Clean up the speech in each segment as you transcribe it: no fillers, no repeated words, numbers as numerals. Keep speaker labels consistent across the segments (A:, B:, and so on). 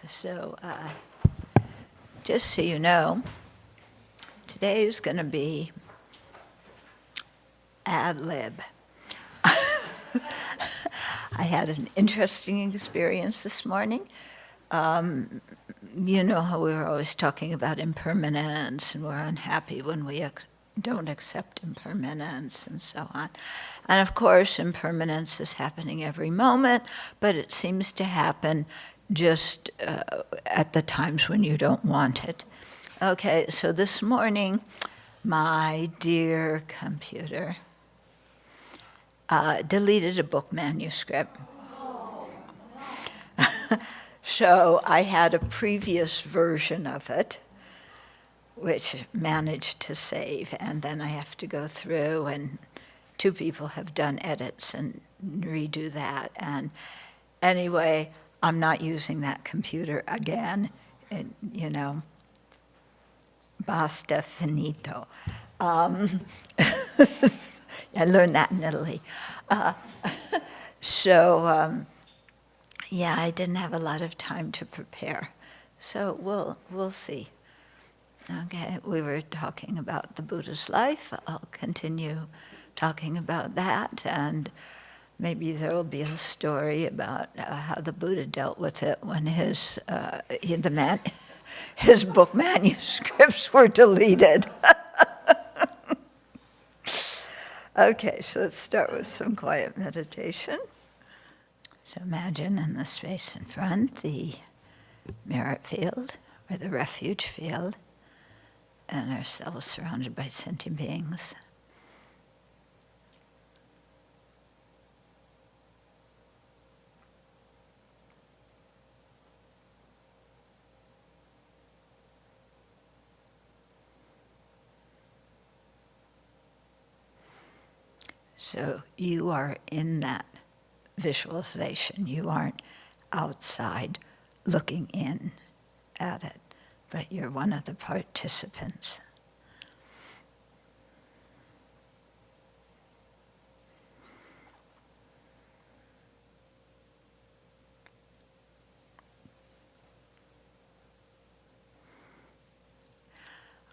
A: So, just so you know, today is going to be ad lib. I had an interesting experience this morning. You know how we were always talking about impermanence, and we're unhappy when we don't accept impermanence and so on. And of course, impermanence is happening every moment, but it seems to happen just at the times when you don't want it. Okay, so this morning, my dear computer deleted a book manuscript. So I had a previous version of it, which managed to save, and then I have to go through, and two people have done edits and redo that. And anyway, I'm not using that computer again, and, you know, basta finito. I learned that in Italy. Yeah, I didn't have a lot of time to prepare, so we'll see. Okay, we were talking about the Buddha's life. I'll continue talking about that, and maybe there will be a story about how the Buddha dealt with it when his book manuscripts were deleted. Okay, so let's start with some quiet meditation. So imagine in the space in front the merit field or the refuge field, and ourselves surrounded by sentient beings. So you are in that visualization. You aren't outside looking in at it, but you're one of the participants.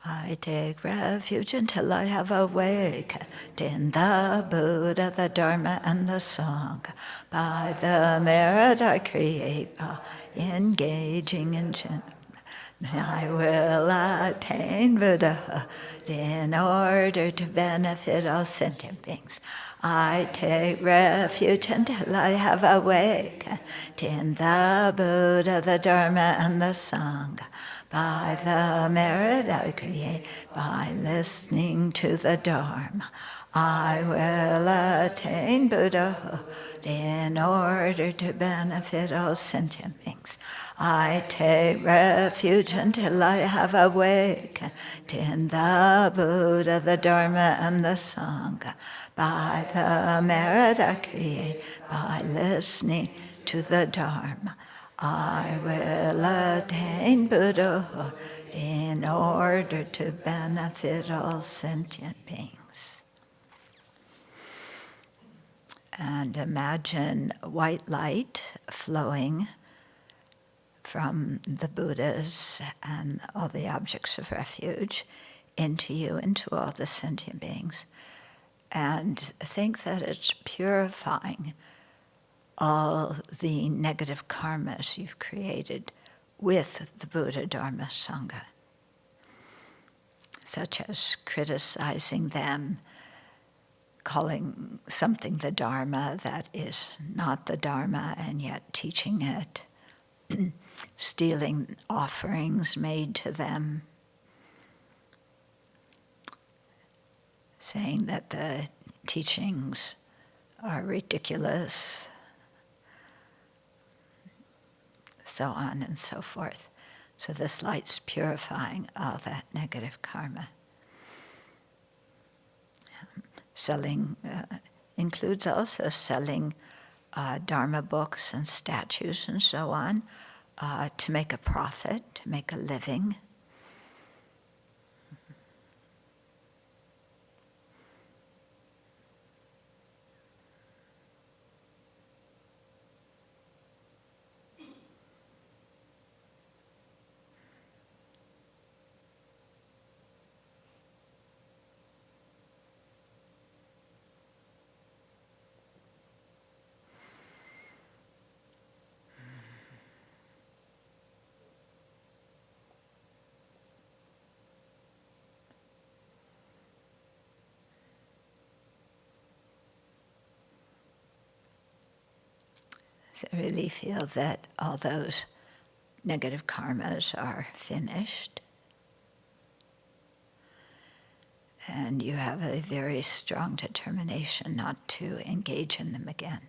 A: I take refuge until I have awakened in the Buddha, the Dharma, and the Sangha. By the merit I create by engaging in I will attain Buddhahood in order to benefit all sentient beings. I take refuge until I have awakened in the Buddha, the Dharma, and the Sangha. By the merit I create by listening to the Dharma, I will attain Buddhahood in order to benefit all sentient beings. I take refuge until I have awakened in the Buddha, the Dharma, and the Sangha. By the merit I create by listening to the Dharma, I will attain Buddhahood in order to benefit all sentient beings. And imagine white light flowing from the Buddhas and all the objects of refuge into you, into all the sentient beings. And think that it's purifying all the negative karmas you've created with the Buddha, Dharma, Sangha, such as criticizing them, calling something the Dharma that is not the Dharma and yet teaching it, stealing offerings made to them, saying that the teachings are ridiculous, so on and so forth. So this light's purifying all that negative karma. Selling includes also selling Dharma books and statues and so on to make a profit, to make a living. So really feel that all those negative karmas are finished. And you have a very strong determination not to engage in them again.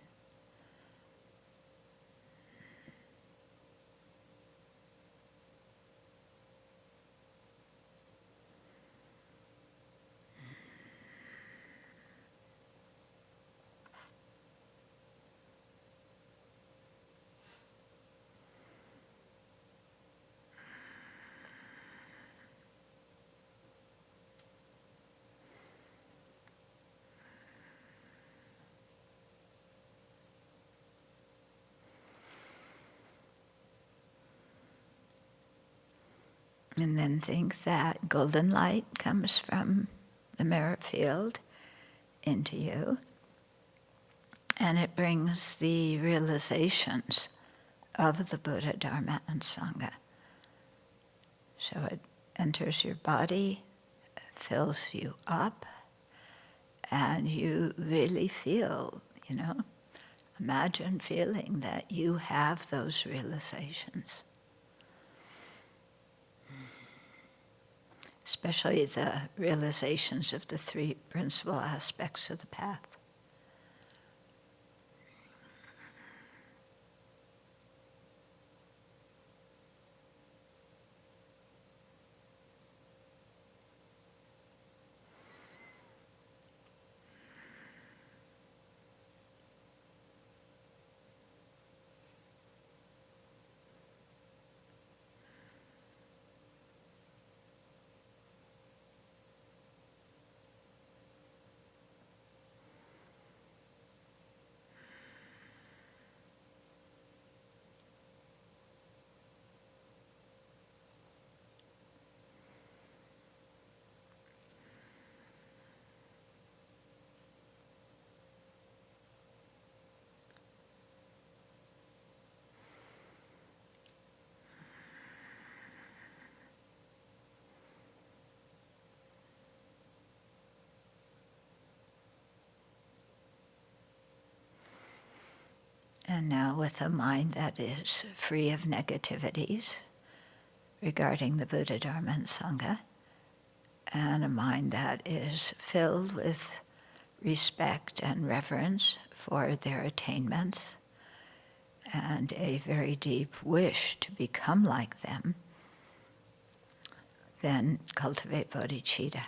A: And then think that golden light comes from the merit field into you, and it brings the realizations of the Buddha, Dharma, and Sangha. So it enters your body, fills you up, and you really feel, imagine feeling that you have those realizations. Especially the realizations of the three principal aspects of the path. And now with a mind that is free of negativities regarding the Buddha, Dharma, and Sangha, and a mind that is filled with respect and reverence for their attainments, and a very deep wish to become like them, then cultivate bodhicitta.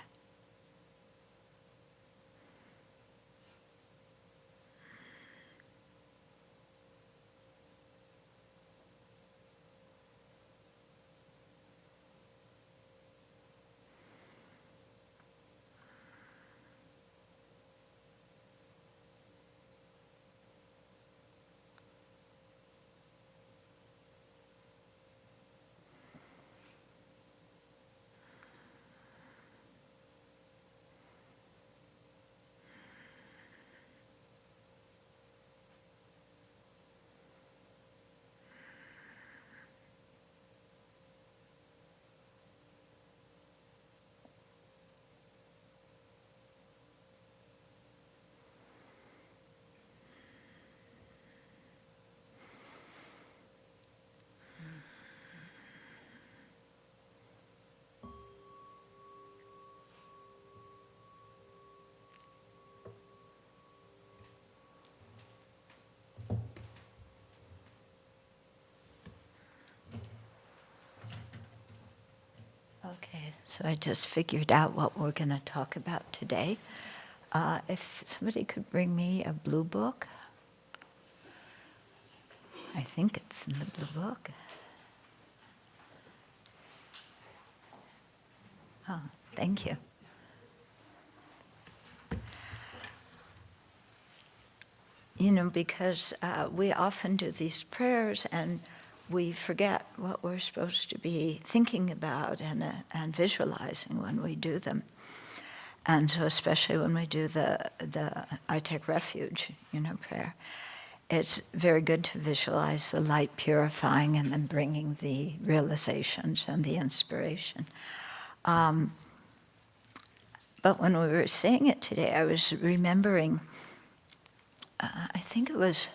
A: Okay, so I just figured out what we're going to talk about today. If somebody could bring me a blue book. I think it's in the blue book. Oh, thank you. Because we often do these prayers and we forget what we're supposed to be thinking about and visualizing when we do them. And so especially when we do the I take refuge, prayer, it's very good to visualize the light purifying and then bringing the realizations and the inspiration. But when we were saying it today, I was remembering, I think it was,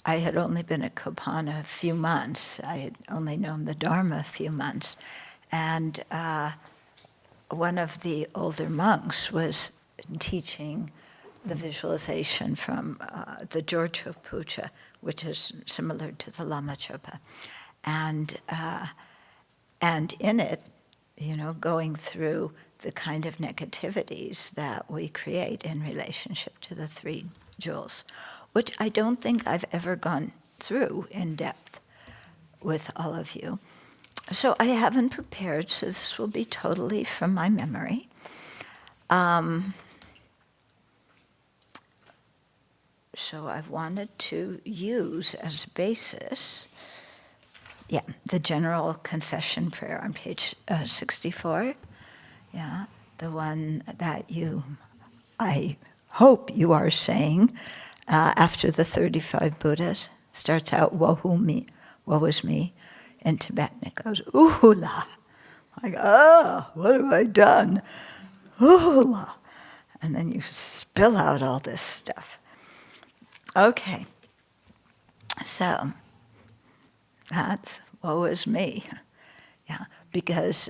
A: I had only been at Kopana a few months. I had only known the Dharma a few months. And one of the older monks was teaching the visualization from the Jorcho Puja, which is similar to the Lama Chopa. And in it, going through the kind of negativities that we create in relationship to the three jewels, which I don't think I've ever gone through in depth with all of you. So I haven't prepared, so this will be totally from my memory. So I've wanted to use as a basis, the General Confession Prayer on page 64. The one that I hope you are saying after the 35 Buddhas. Starts out, woe is me. In Tibetan it goes, ooh-la. Like, what have I done? Ooh-la. And then you spill out all this stuff. Okay. So, that's woe is me. Because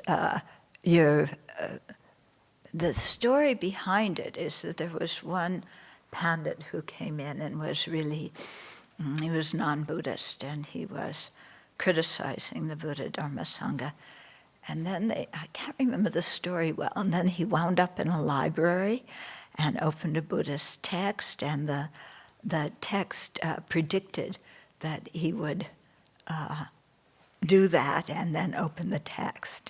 A: the story behind it is that there was one pandit who came in and was really, he was non-Buddhist, and he was criticizing the Buddha Dharma Sangha. And then I can't remember the story well, and then he wound up in a library and opened a Buddhist text, and the text predicted that he would do that and then open the text.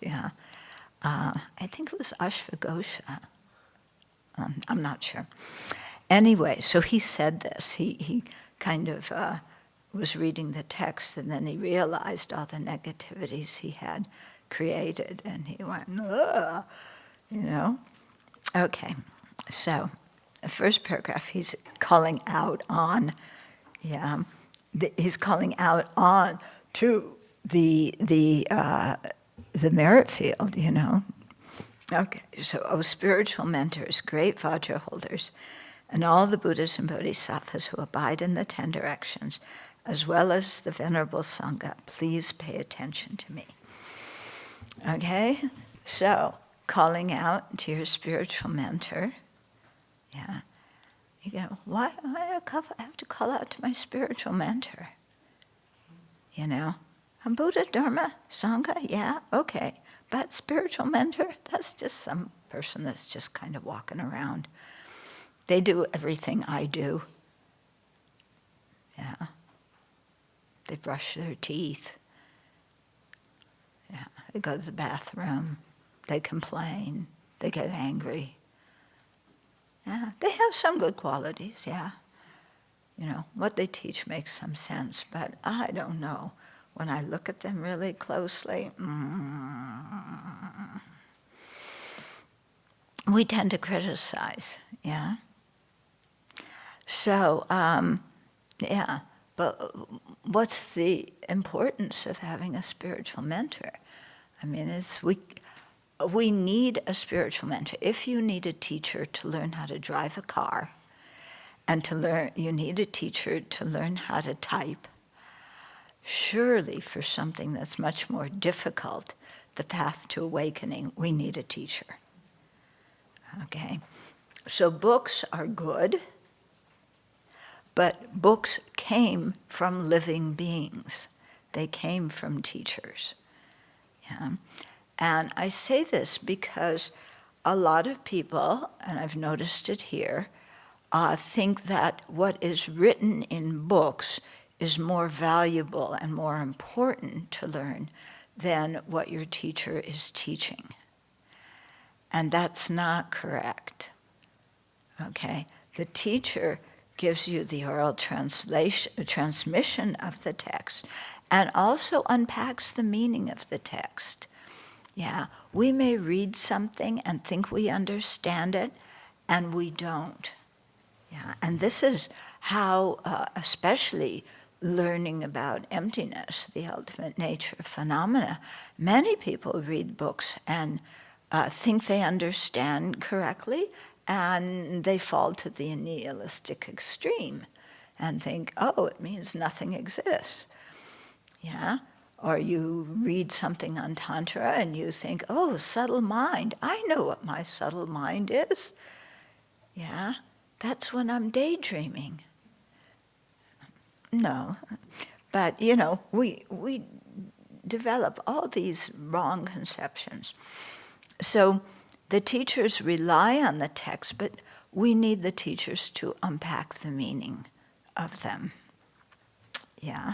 A: I think it was Ashvagosha. I'm not sure. Anyway, so he said this. He kind of was reading the text, and then he realized all the negativities he had created, and he went, ugh, Okay, so the first paragraph, he's calling out on, he's calling out on to the merit field, Okay, so, spiritual mentors, great Vajra holders, and all the Buddhas and Bodhisattvas who abide in the 10 directions, as well as the Venerable Sangha, please pay attention to me. Okay, so calling out to your spiritual mentor, why do I have to call out to my spiritual mentor? I'm Buddha, Dharma, Sangha, okay. But spiritual mentor, that's just some person that's just kind of walking around. They do everything I do. They brush their teeth. They go to the bathroom. They complain. They get angry. They have some good qualities, What they teach makes some sense, but I don't know. When I look at them really closely, we tend to criticize, So, but what's the importance of having a spiritual mentor? We need a spiritual mentor. If you need a teacher to learn how to drive a car, and you need a teacher to learn how to type, surely for something that's much more difficult, the path to awakening, we need a teacher. Okay? So books are good, but books came from living beings. They came from teachers. And I say this because a lot of people, and I've noticed it here, think that what is written in books is more valuable and more important to learn than what your teacher is teaching. And that's not correct. Okay? The teacher gives you the oral transmission of the text and also unpacks the meaning of the text. We may read something and think we understand it, and we don't. And this is how, especially learning about emptiness, the ultimate nature of phenomena, many people read books and think they understand correctly, and they fall to the nihilistic extreme. and think, oh, it means nothing exists. Yeah? Or you read something on Tantra and you think, oh, subtle mind. I know what my subtle mind is. Yeah? That's when I'm daydreaming. No. But, we develop all these wrong conceptions. So the teachers rely on the text, but we need the teachers to unpack the meaning of them. Yeah?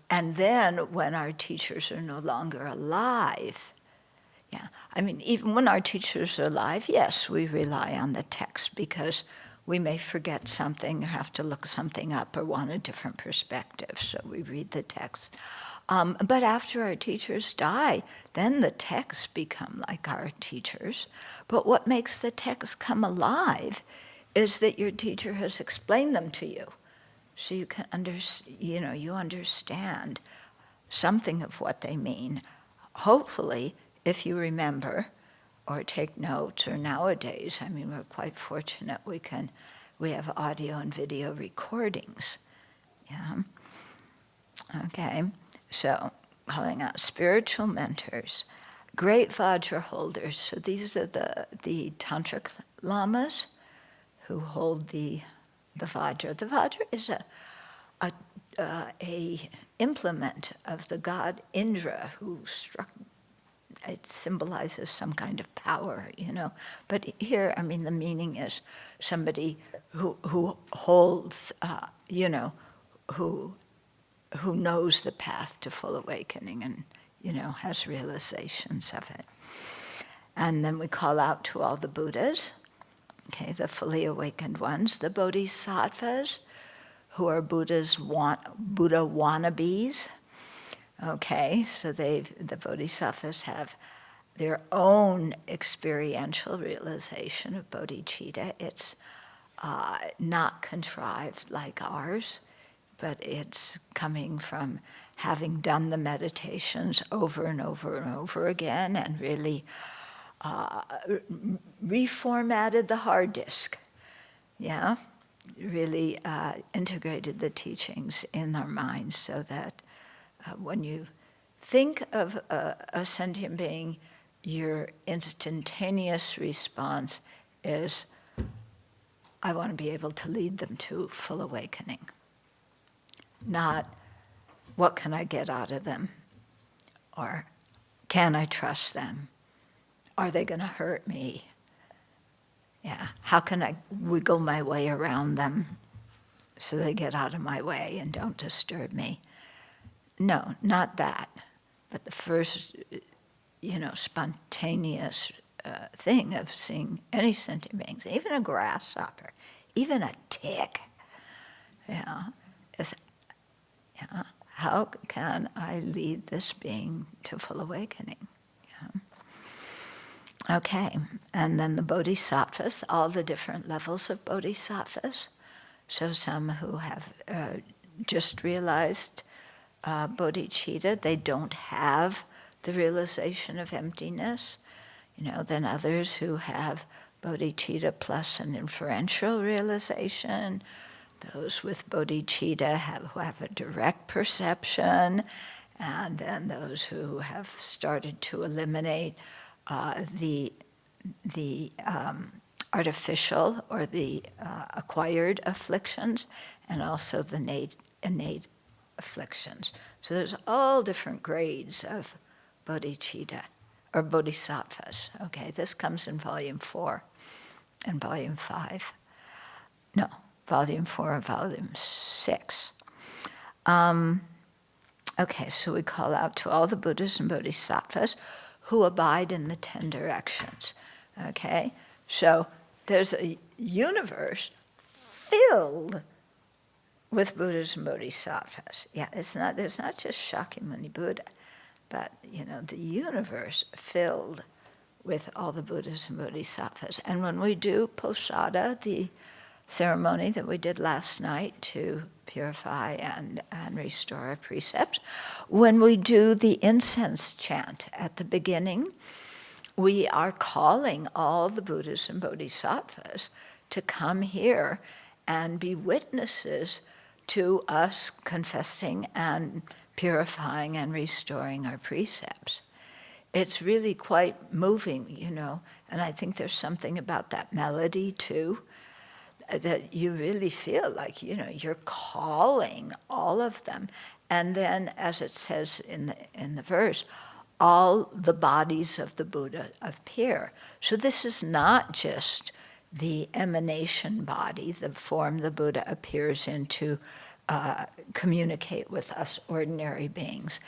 A: And then when our teachers are no longer alive, even when our teachers are alive, yes, we rely on the text because we may forget something or have to look something up or want a different perspective, so we read the text. But after our teachers die, then the texts become like our teachers. But what makes the text come alive is that your teacher has explained them to you. So you can you understand something of what they mean. Hopefully, if you remember or take notes, or nowadays, we're quite fortunate we have audio and video recordings. Yeah. Okay. So, calling out spiritual mentors, great Vajra holders. So these are the Tantric lamas who hold the Vajra. The Vajra is a implement of the god Indra, who struck. It symbolizes some kind of power, But here, the meaning is somebody who holds, who knows the path to full awakening and, has realizations of it. And then we call out to all the Buddhas, okay, the fully awakened ones, the Bodhisattvas, who are Buddha wannabes. Okay, so the Bodhisattvas have their own experiential realization of bodhicitta. It's not contrived like ours, but it's coming from having done the meditations over and over and over again and really reformatted the hard disk, yeah? Really integrated the teachings in our minds so that when you think of a sentient being, your instantaneous response is, I want to be able to lead them to full awakening. Not, what can I get out of them? Or, can I trust them? Are they going to hurt me? Yeah, how can I wiggle my way around them so they get out of my way and don't disturb me? No, not that. But the first, spontaneous thing of seeing any sentient beings, even a grasshopper, even a tick, is, how can I lead this being to full awakening? Okay, and then the bodhisattvas, all the different levels of bodhisattvas. So some who have just realized bodhicitta, they don't have the realization of emptiness. Then others who have bodhicitta plus an inferential realization. Those with bodhicitta who have a direct perception. And then those who have started to eliminate the artificial or the acquired afflictions, and also the innate afflictions. So there's all different grades of bodhicitta, or bodhisattvas. Okay, this comes in volume 4 and volume 5. No, volume 4 and volume 6. Okay, so we call out to all the Buddhas and bodhisattvas who abide in the 10 directions. Okay, so there's a universe filled with Buddhas and bodhisattvas. Yeah, there's not just Shakyamuni Buddha, but the universe filled with all the Buddhas and bodhisattvas. And when we do posada, the ceremony that we did last night to purify and restore our precepts, when we do the incense chant at the beginning, we are calling all the Buddhas and bodhisattvas to come here and be witnesses to us confessing and purifying and restoring our precepts. It's really quite moving, and I think there's something about that melody too, that you really feel like, you're calling all of them. And then, as it says in the verse, all the bodies of the Buddha appear. So this is not just the emanation body, the form the Buddha appears in to communicate with us ordinary beings.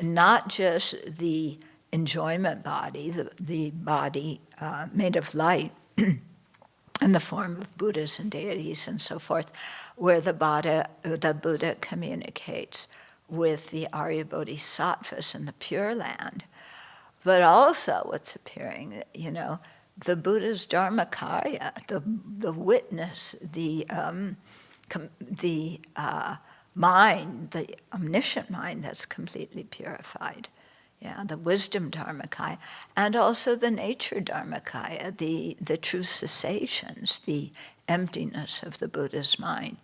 A: Not just the enjoyment body, the body made of light, in the form of Buddhas and deities and so forth, where the Buddha communicates with the Arya Bodhisattvas in the Pure Land, but also what's appearing, the Buddha's Dharmakaya, the witness, the mind, the omniscient mind that's completely purified. The wisdom Dharmakaya, and also the nature Dharmakaya, the true cessations, the emptiness of the Buddha's mind.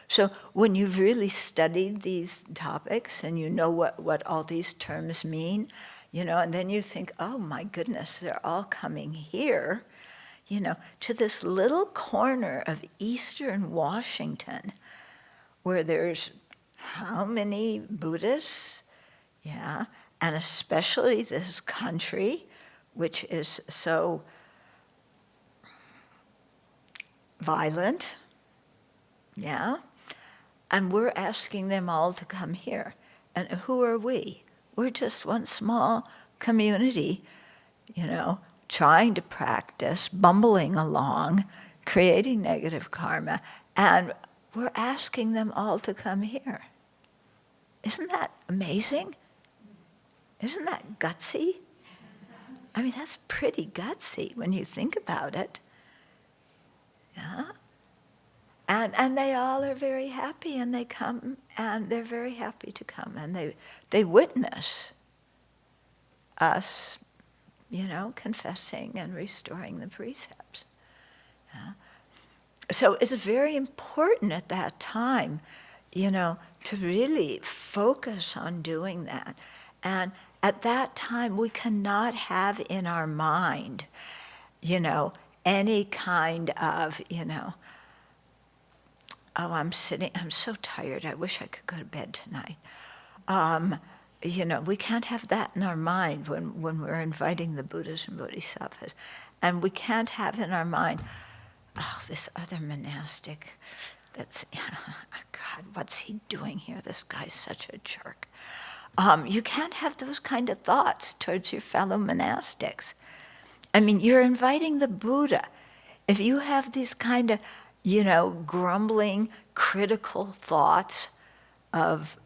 A: So when you've really studied these topics and you know what all these terms mean, and then you think, oh my goodness, they're all coming here, to this little corner of Eastern Washington, where there's how many Buddhists? And especially this country, which is so violent, and we're asking them all to come here. And who are we? We're just one small community, trying to practice, bumbling along, creating negative karma, and we're asking them all to come here. Isn't that amazing? Isn't that gutsy? I mean, that's pretty gutsy when you think about it. And they all are very happy, and they come, and they're very happy to come, and they witness us, confessing and restoring the precepts. So it's very important at that time, to really focus on doing that. And at that time, we cannot have in our mind, any kind of, oh, I'm so tired, I wish I could go to bed tonight. We can't have that in our mind when we're inviting the Buddhas and Bodhisattvas. And we can't have in our mind, oh, this other monastic, God, what's he doing here? This guy's such a jerk. You can't have those kind of thoughts towards your fellow monastics. I mean, you're inviting the Buddha. If you have these kind of, grumbling, critical thoughts of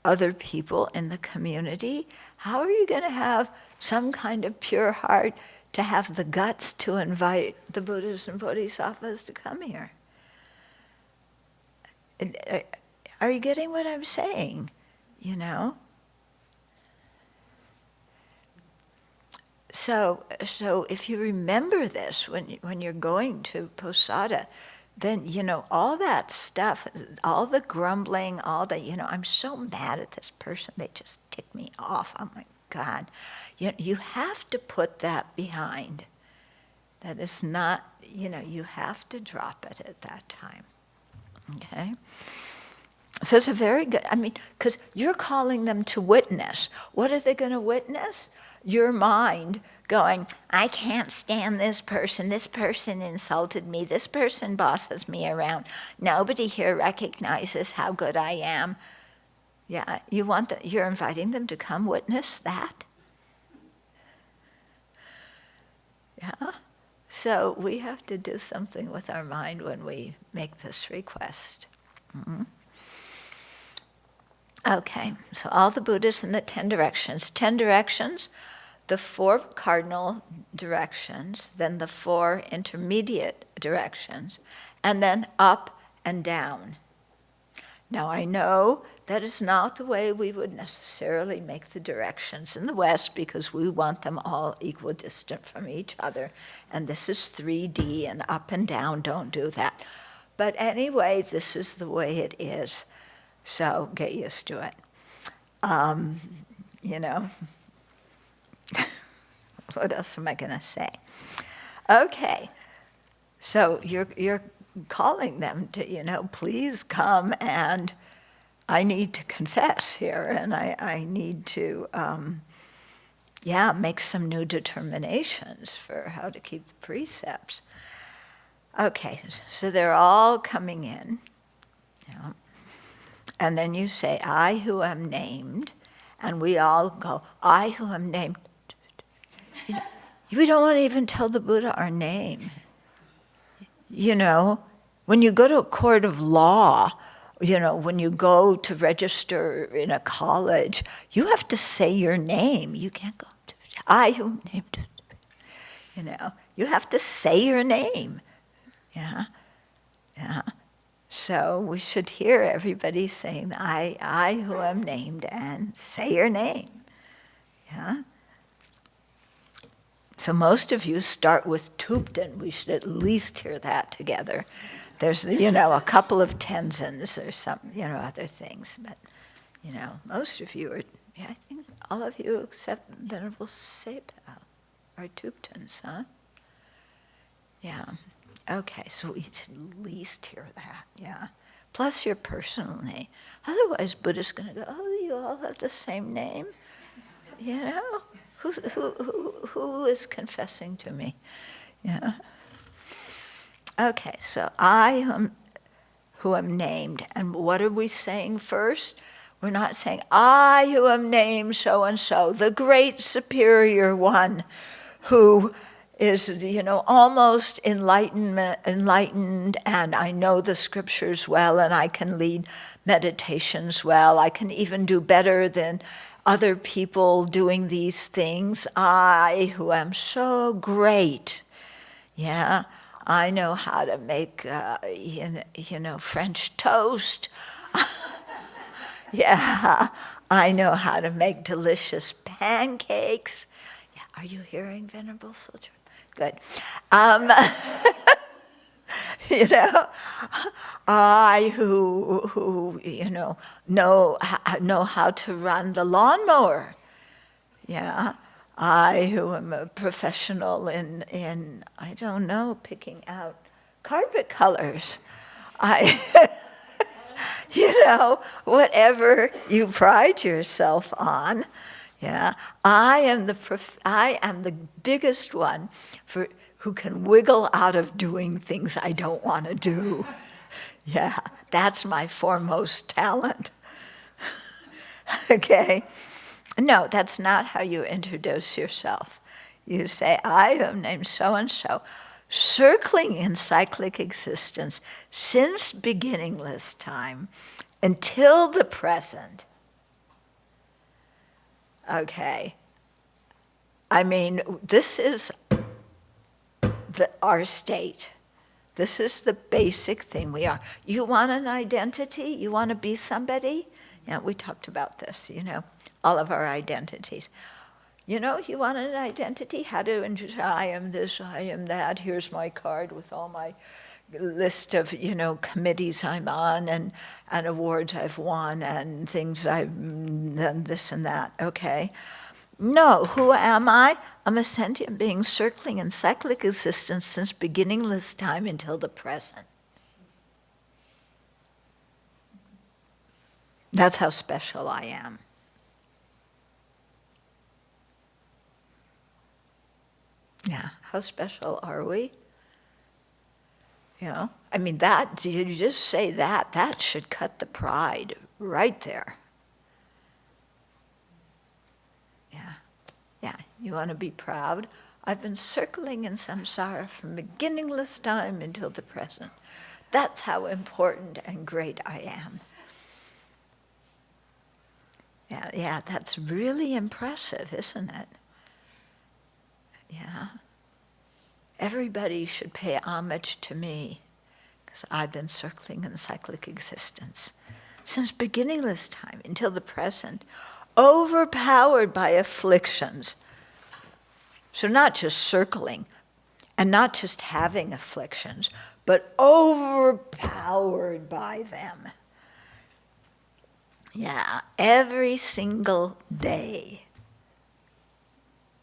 A: other people in the community, how are you going to have some kind of pure heart to have the guts to invite the Buddhas and Bodhisattvas to come here? Are you getting what I'm saying? So if you remember this when you're going to Posada, then, all that stuff, all the grumbling, all the, I'm so mad at this person, they just tick me off. Oh my God. You have to put that behind. That is not, you have to drop it at that time. Okay? So it's a very good, because you're calling them to witness. What are they going to witness? Your mind going, I can't stand this person insulted me, this person bosses me around, nobody here recognizes how good I am. Yeah, you're inviting them to come witness that? Yeah? So we have to do something with our mind when we make this request. Mm-hmm. Okay, so all the Buddhas in the 10 directions. 10 directions, the 4 cardinal directions, then the 4 intermediate directions, and then up and down. Now I know that is not the way we would necessarily make the directions in the West, because we want them all equidistant from each other, and this is 3D, and up and down, don't do that. But anyway, this is the way it is. So get used to it. You know, what else am I going to say? Okay, so you're calling them to, you know, please come, and I need to confess here, and I need to, make some new determinations for how to keep the precepts. Okay, so they're all coming in, you know, and then you say, I who am named, and we all go, I who am named. You know, we don't want to even tell the Buddha our name. You know, when you go to a court of law, you know, when you go to register in a college, you have to say your name. You can't go, I who am named. You know, you have to say your name. Yeah, yeah. So we should hear everybody saying, I who am named, and say your name. Yeah. So most of you start with Thubten. We should at least hear that together. There's, you know, a couple of Tenzins or some, you know, other things. But, you know, most of you are, yeah, I think all of you except Venerable Sepal are Thubtens, huh? Yeah. Okay, so we should at least hear that, yeah. Plus your personal name. Otherwise, Buddha's going to go, oh, you all have the same name? You know? Who is confessing to me? Yeah. Okay, so I who am named. And what are we saying first? We're not saying, I who am named so-and-so, the great superior one who is, you know, almost enlightened, and I know the scriptures well, and I can lead meditations well. I can even do better than other people doing these things. I, who am so great, yeah, I know how to make, you know, French toast. Yeah, I know how to make delicious pancakes. Yeah, are you hearing, Venerable Chodron? Good. You know, I who you know how to run the lawnmower. Yeah, I who am a professional in I don't know, picking out carpet colors. I, you know, whatever you pride yourself on. Yeah, I am the biggest one who can wiggle out of doing things I don't want to do. Yeah, that's my foremost talent. Okay? No, that's not how you introduce yourself. You say, I am named so-and-so, circling in cyclic existence since beginningless time until the present. Okay. I mean, this is our state. This is the basic thing we are. You want an identity? You want to be somebody? Yeah, we talked about this, you know, all of our identities. You know, you want an identity? How to introduce, I am this, I am that, here's my card with all my list of, you know, committees I'm on and awards I've won and things I've done, this and that, okay? No, who am I? I'm a sentient being circling in cyclic existence since beginningless time until the present. That's how special I am. Yeah, how special are we? You know, I mean, that, you just say that should cut the pride right there. Yeah, you want to be proud? I've been circling in samsara from beginningless time until the present. That's how important and great I am. Yeah, that's really impressive, isn't it? Yeah. Everybody should pay homage to me because I've been circling in cyclic existence since beginningless time until the present, overpowered by afflictions. So not just circling and not just having afflictions, but overpowered by them. Yeah, every single day.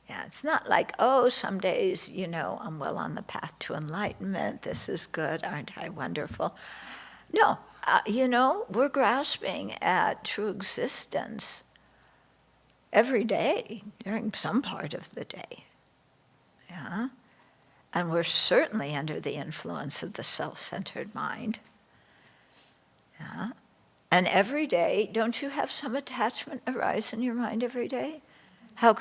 A: Yeah, it's not like, oh, some days, I'm well on the path to enlightenment. This is good. Aren't I wonderful? No, we're grasping at true existence every day during some part of the day. Yeah? And we're certainly under the influence of the self-centered mind. Yeah? And every day, don't you have some attachment arise in your mind every day? How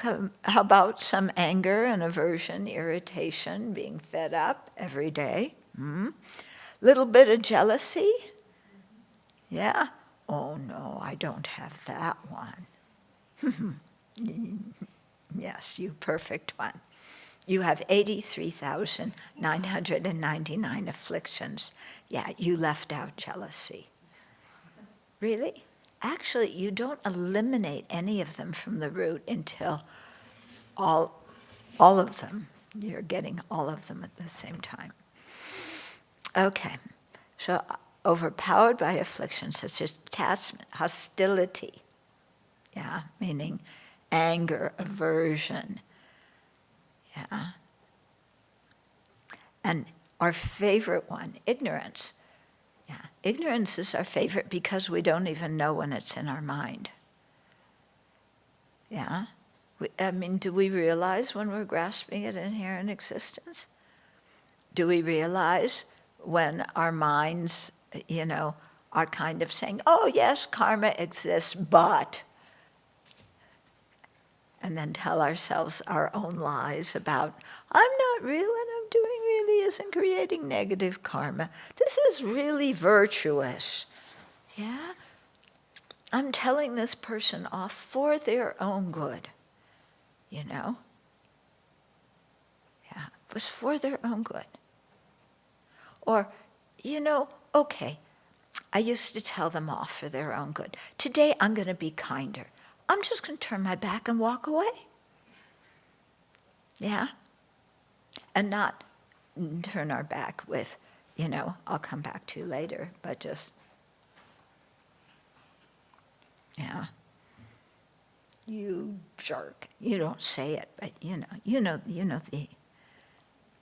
A: about some anger and aversion, irritation, being fed up every day? Little bit of jealousy? Yeah? Oh no, I don't have that one. Yes, you perfect one. You have 83,999 afflictions. Yeah, you left out jealousy. Really? Actually, you don't eliminate any of them from the root until all of them. You're getting all of them at the same time. Okay, so overpowered by afflictions such as attachment, hostility, yeah, meaning anger, aversion, yeah. And our favorite one, ignorance. Yeah, ignorance is our favorite because we don't even know when it's in our mind. Yeah? Do we realize when we're grasping at inherent existence? Do we realize when our minds, are kind of saying, oh yes, karma exists, but, and then tell ourselves our own lies about, I'm not real, and I'm doing really isn't creating negative karma. This is really virtuous. Yeah? I'm telling this person off for their own good. Yeah, it was for their own good. Or, okay, I used to tell them off for their own good. Today I'm going to be kinder. I'm just going to turn my back and walk away. Yeah? And not turn our back with, I'll come back to you later, but just, yeah. You jerk. You don't say it,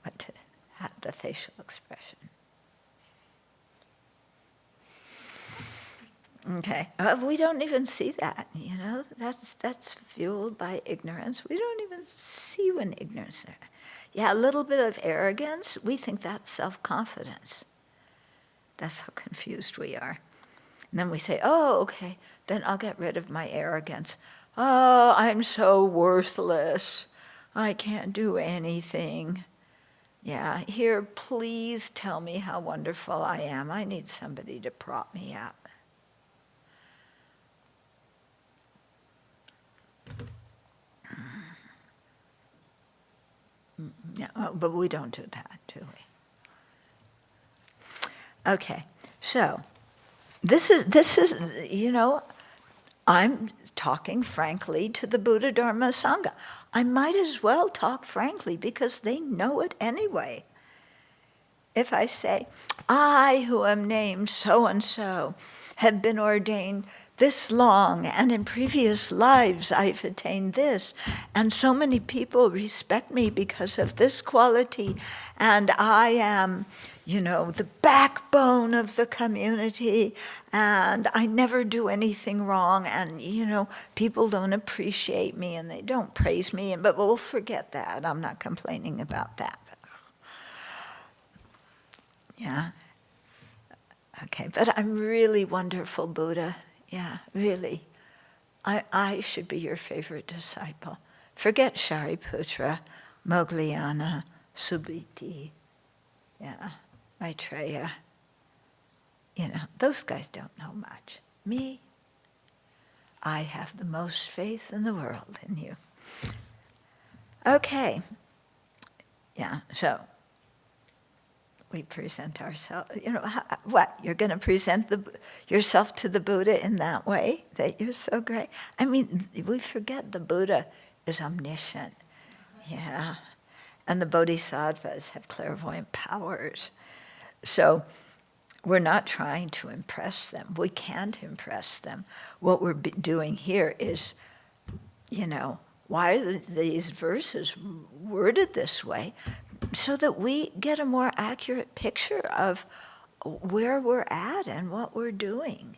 A: but the facial expression. Okay, we don't even see that. That's fueled by ignorance. We don't even see when ignorance. Yeah, a little bit of arrogance. We think that's self-confidence. That's how confused we are. And then we say, oh, okay, then I'll get rid of my arrogance. Oh, I'm so worthless. I can't do anything. Yeah, here, please tell me how wonderful I am. I need somebody to prop me up. Yeah, but we don't do that, do we? Okay, so this is I'm talking frankly to the Buddha Dharma Sangha. I might as well talk frankly because they know it anyway. If I say, I who am named so-and-so have been ordained this long, and in previous lives I've attained this, and so many people respect me because of this quality, and I am, the backbone of the community, and I never do anything wrong, and, people don't appreciate me, and they don't praise me, but we'll forget that. I'm not complaining about that. Yeah. Okay, but I'm really wonderful, Buddha. Yeah, really. I should be your favorite disciple. Forget Shariputra, Moggallana, Subhuti, yeah, Maitreya. Those guys don't know much. Me, I have the most faith in the world in you. Okay. Yeah, so we present ourselves, what? You're going to present yourself to the Buddha in that way, that you're so great? We forget the Buddha is omniscient. Yeah. And the bodhisattvas have clairvoyant powers. So we're not trying to impress them. We can't impress them. What we're doing here is, why are these verses worded this way? So that we get a more accurate picture of where we're at and what we're doing,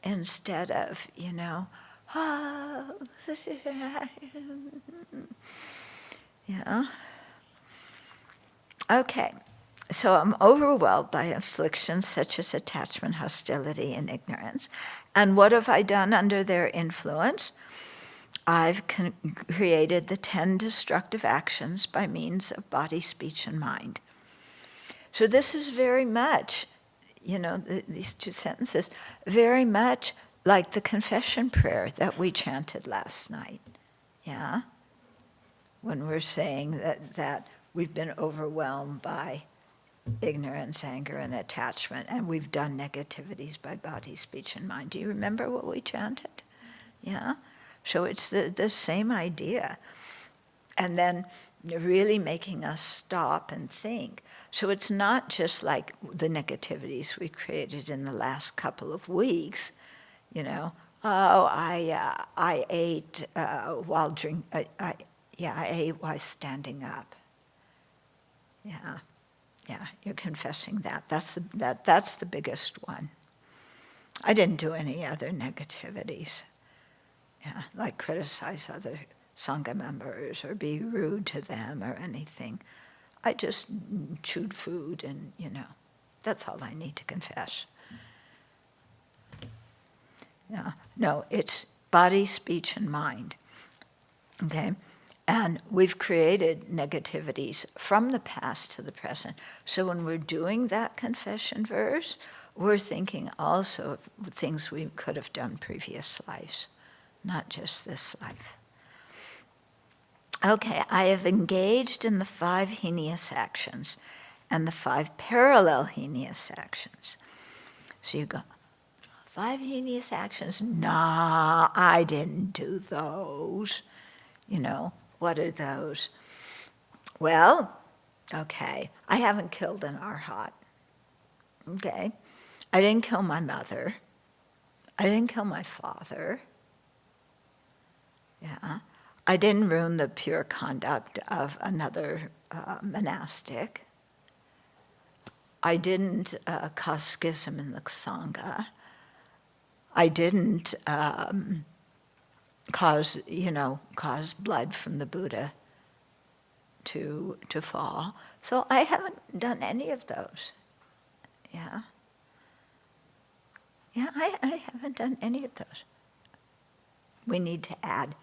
A: instead of, yeah. Okay, so I'm overwhelmed by afflictions such as attachment, hostility, and ignorance. And what have I done under their influence? I've created the 10 destructive actions by means of body, speech, and mind. So this is very much, these two sentences, very much like the confession prayer that we chanted last night, yeah? When we're saying that we've been overwhelmed by ignorance, anger, and attachment, and we've done negativities by body, speech, and mind. Do you remember what we chanted? Yeah? So it's the same idea. And then really making us stop and think. So it's not just like the negativities we created in the last couple of weeks, I ate while I ate while standing up. Yeah, you're confessing that. That's the biggest one. I didn't do any other negativities. Yeah, like criticize other Sangha members or be rude to them or anything. I just chewed food and, that's all I need to confess. Yeah. No, it's body, speech, and mind. Okay? And we've created negativities from the past to the present. So when we're doing that confession verse, we're thinking also of things we could have done previous lives, not just this life. Okay, I have engaged in the 5 heinous actions and the 5 parallel heinous actions. So you go, 5 heinous actions? Nah, I didn't do those. What are those? Well, okay, I haven't killed an arhat. Okay, I didn't kill my mother. I didn't kill my father. Yeah, I didn't ruin the pure conduct of another monastic. I didn't cause schism in the Sangha. I didn't cause blood from the Buddha to fall. So I haven't done any of those. Yeah. Yeah, I haven't done any of those. We need to add,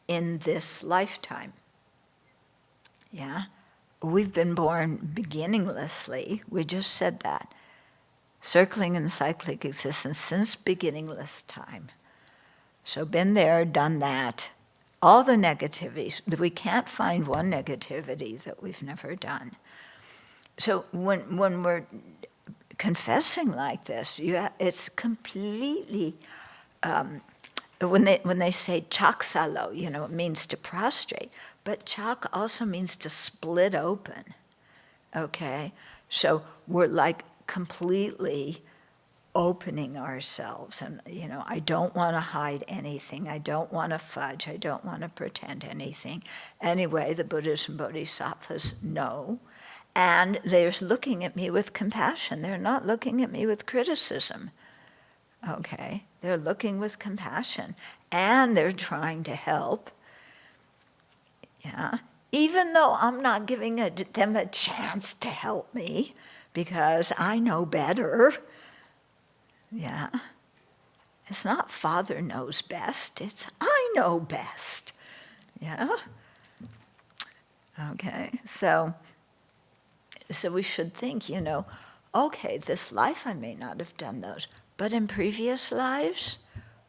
A: in this lifetime. Yeah. We've been born beginninglessly. We just said that. Circling in cyclic existence since beginningless time. So been there, done that. All the negativities. We can't find one negativity that we've never done. So when we're confessing like this, it's completely, when they say chaksalo, it means to prostrate, but chak also means to split open, okay? So we're like completely opening ourselves, and I don't want to hide anything, I don't want to fudge, I don't want to pretend anything. Anyway, the Buddhas and Bodhisattvas know, and they're looking at me with compassion. They're not looking at me with criticism. Okay, they're looking with compassion, and they're trying to help. Yeah, even though I'm not giving them a chance to help me, because I know better. Yeah, it's not Father knows best, it's I know best. Yeah. Okay, so we should think, okay, this life I may not have done those, but in previous lives,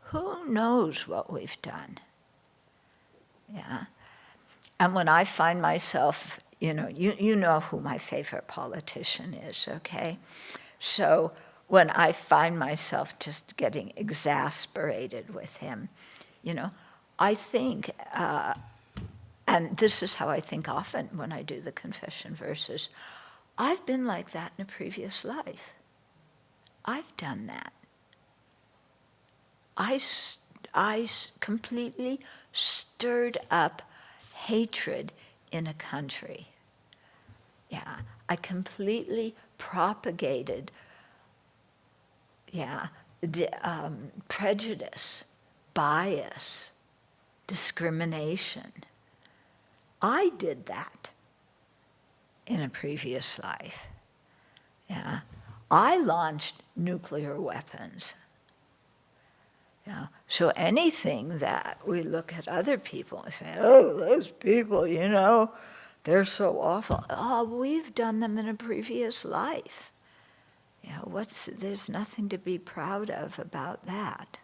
A: who knows what we've done? Yeah. And when I find myself, you know who my favorite politician is, okay? So when I find myself just getting exasperated with him, I think, and this is how I think often when I do the confession verses, I've been like that in a previous life. I've done that. I completely stirred up hatred in a country. Yeah, I completely propagated, prejudice, bias, discrimination. I did that in a previous life. Yeah, I launched nuclear weapons. Yeah. So anything that we look at other people and say, oh, those people, they're so awful. Oh, we've done them in a previous life. There's nothing to be proud of about that.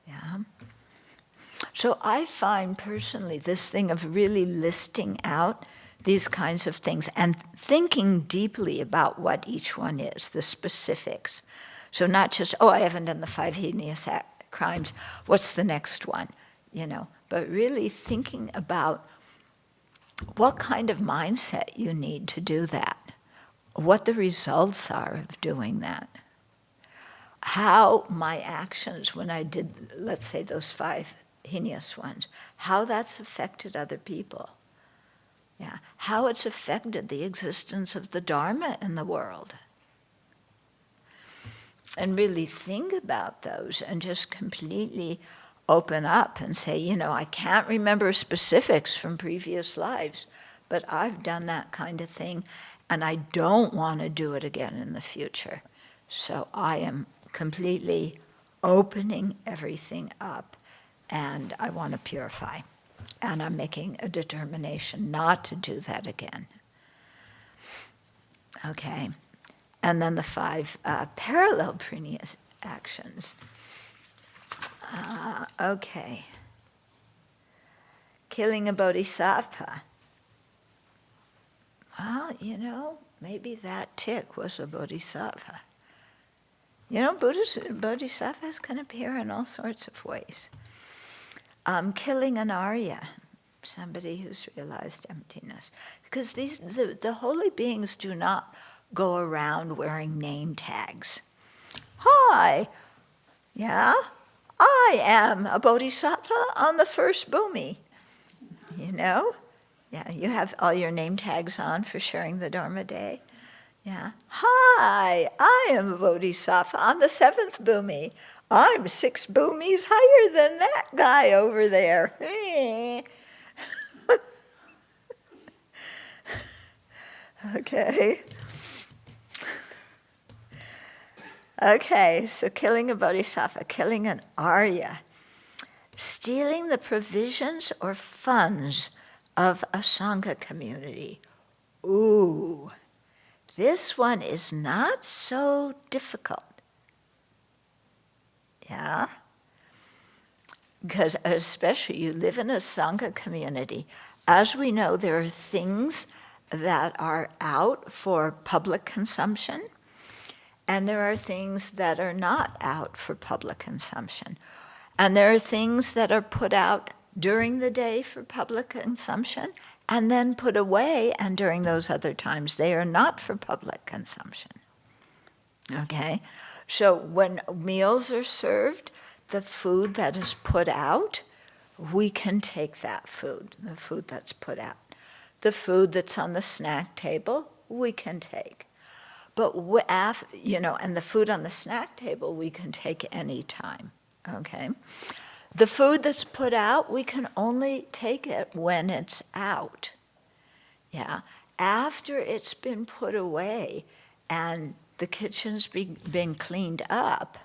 A: Yeah. So I find personally this thing of really listing out these kinds of things and thinking deeply about what each one is, the specifics. So not just, I haven't done the 5 heinous crimes, what's the next one? But really thinking about what kind of mindset you need to do that, what the results are of doing that, how my actions when I did, let's say, those 5 heinous ones, how that's affected other people. Yeah, how it's affected the existence of the Dharma in the world. And really think about those and just completely open up and say, I can't remember specifics from previous lives, but I've done that kind of thing and I don't want to do it again in the future. So I am completely opening everything up and I want to purify. And I'm making a determination not to do that again. Okay. And then the 5 parallel previous actions. Okay. Killing a bodhisattva. Well, maybe that tick was a bodhisattva. Bodhisattvas can appear in all sorts of ways. Killing an Arya, somebody who's realized emptiness. Because the holy beings do not go around wearing name tags. Hi, I am a bodhisattva on the first bhumi. You have all your name tags on for sharing the Dharma day. Yeah. Hi, I am a bodhisattva on the 7th bhumi. I'm 6 bhumis higher than that guy over there. Okay. Okay, so killing a bodhisattva, killing an Arya, stealing the provisions or funds of a Sangha community. Ooh, this one is not so difficult. Yeah? Because especially you live in a Sangha community. As we know, there are things that are out for public consumption, and there are things that are not out for public consumption. And there are things that are put out during the day for public consumption and then put away, and during those other times they are not for public consumption. Okay? So when meals are served, the food that is put out, we can take that food, the food that's put out. The food that's on the snack table, we can take. But and the food on the snack table we can take any time, okay? The food that's put out, we can only take it when it's out. Yeah, after it's been put away and the kitchen's been cleaned up,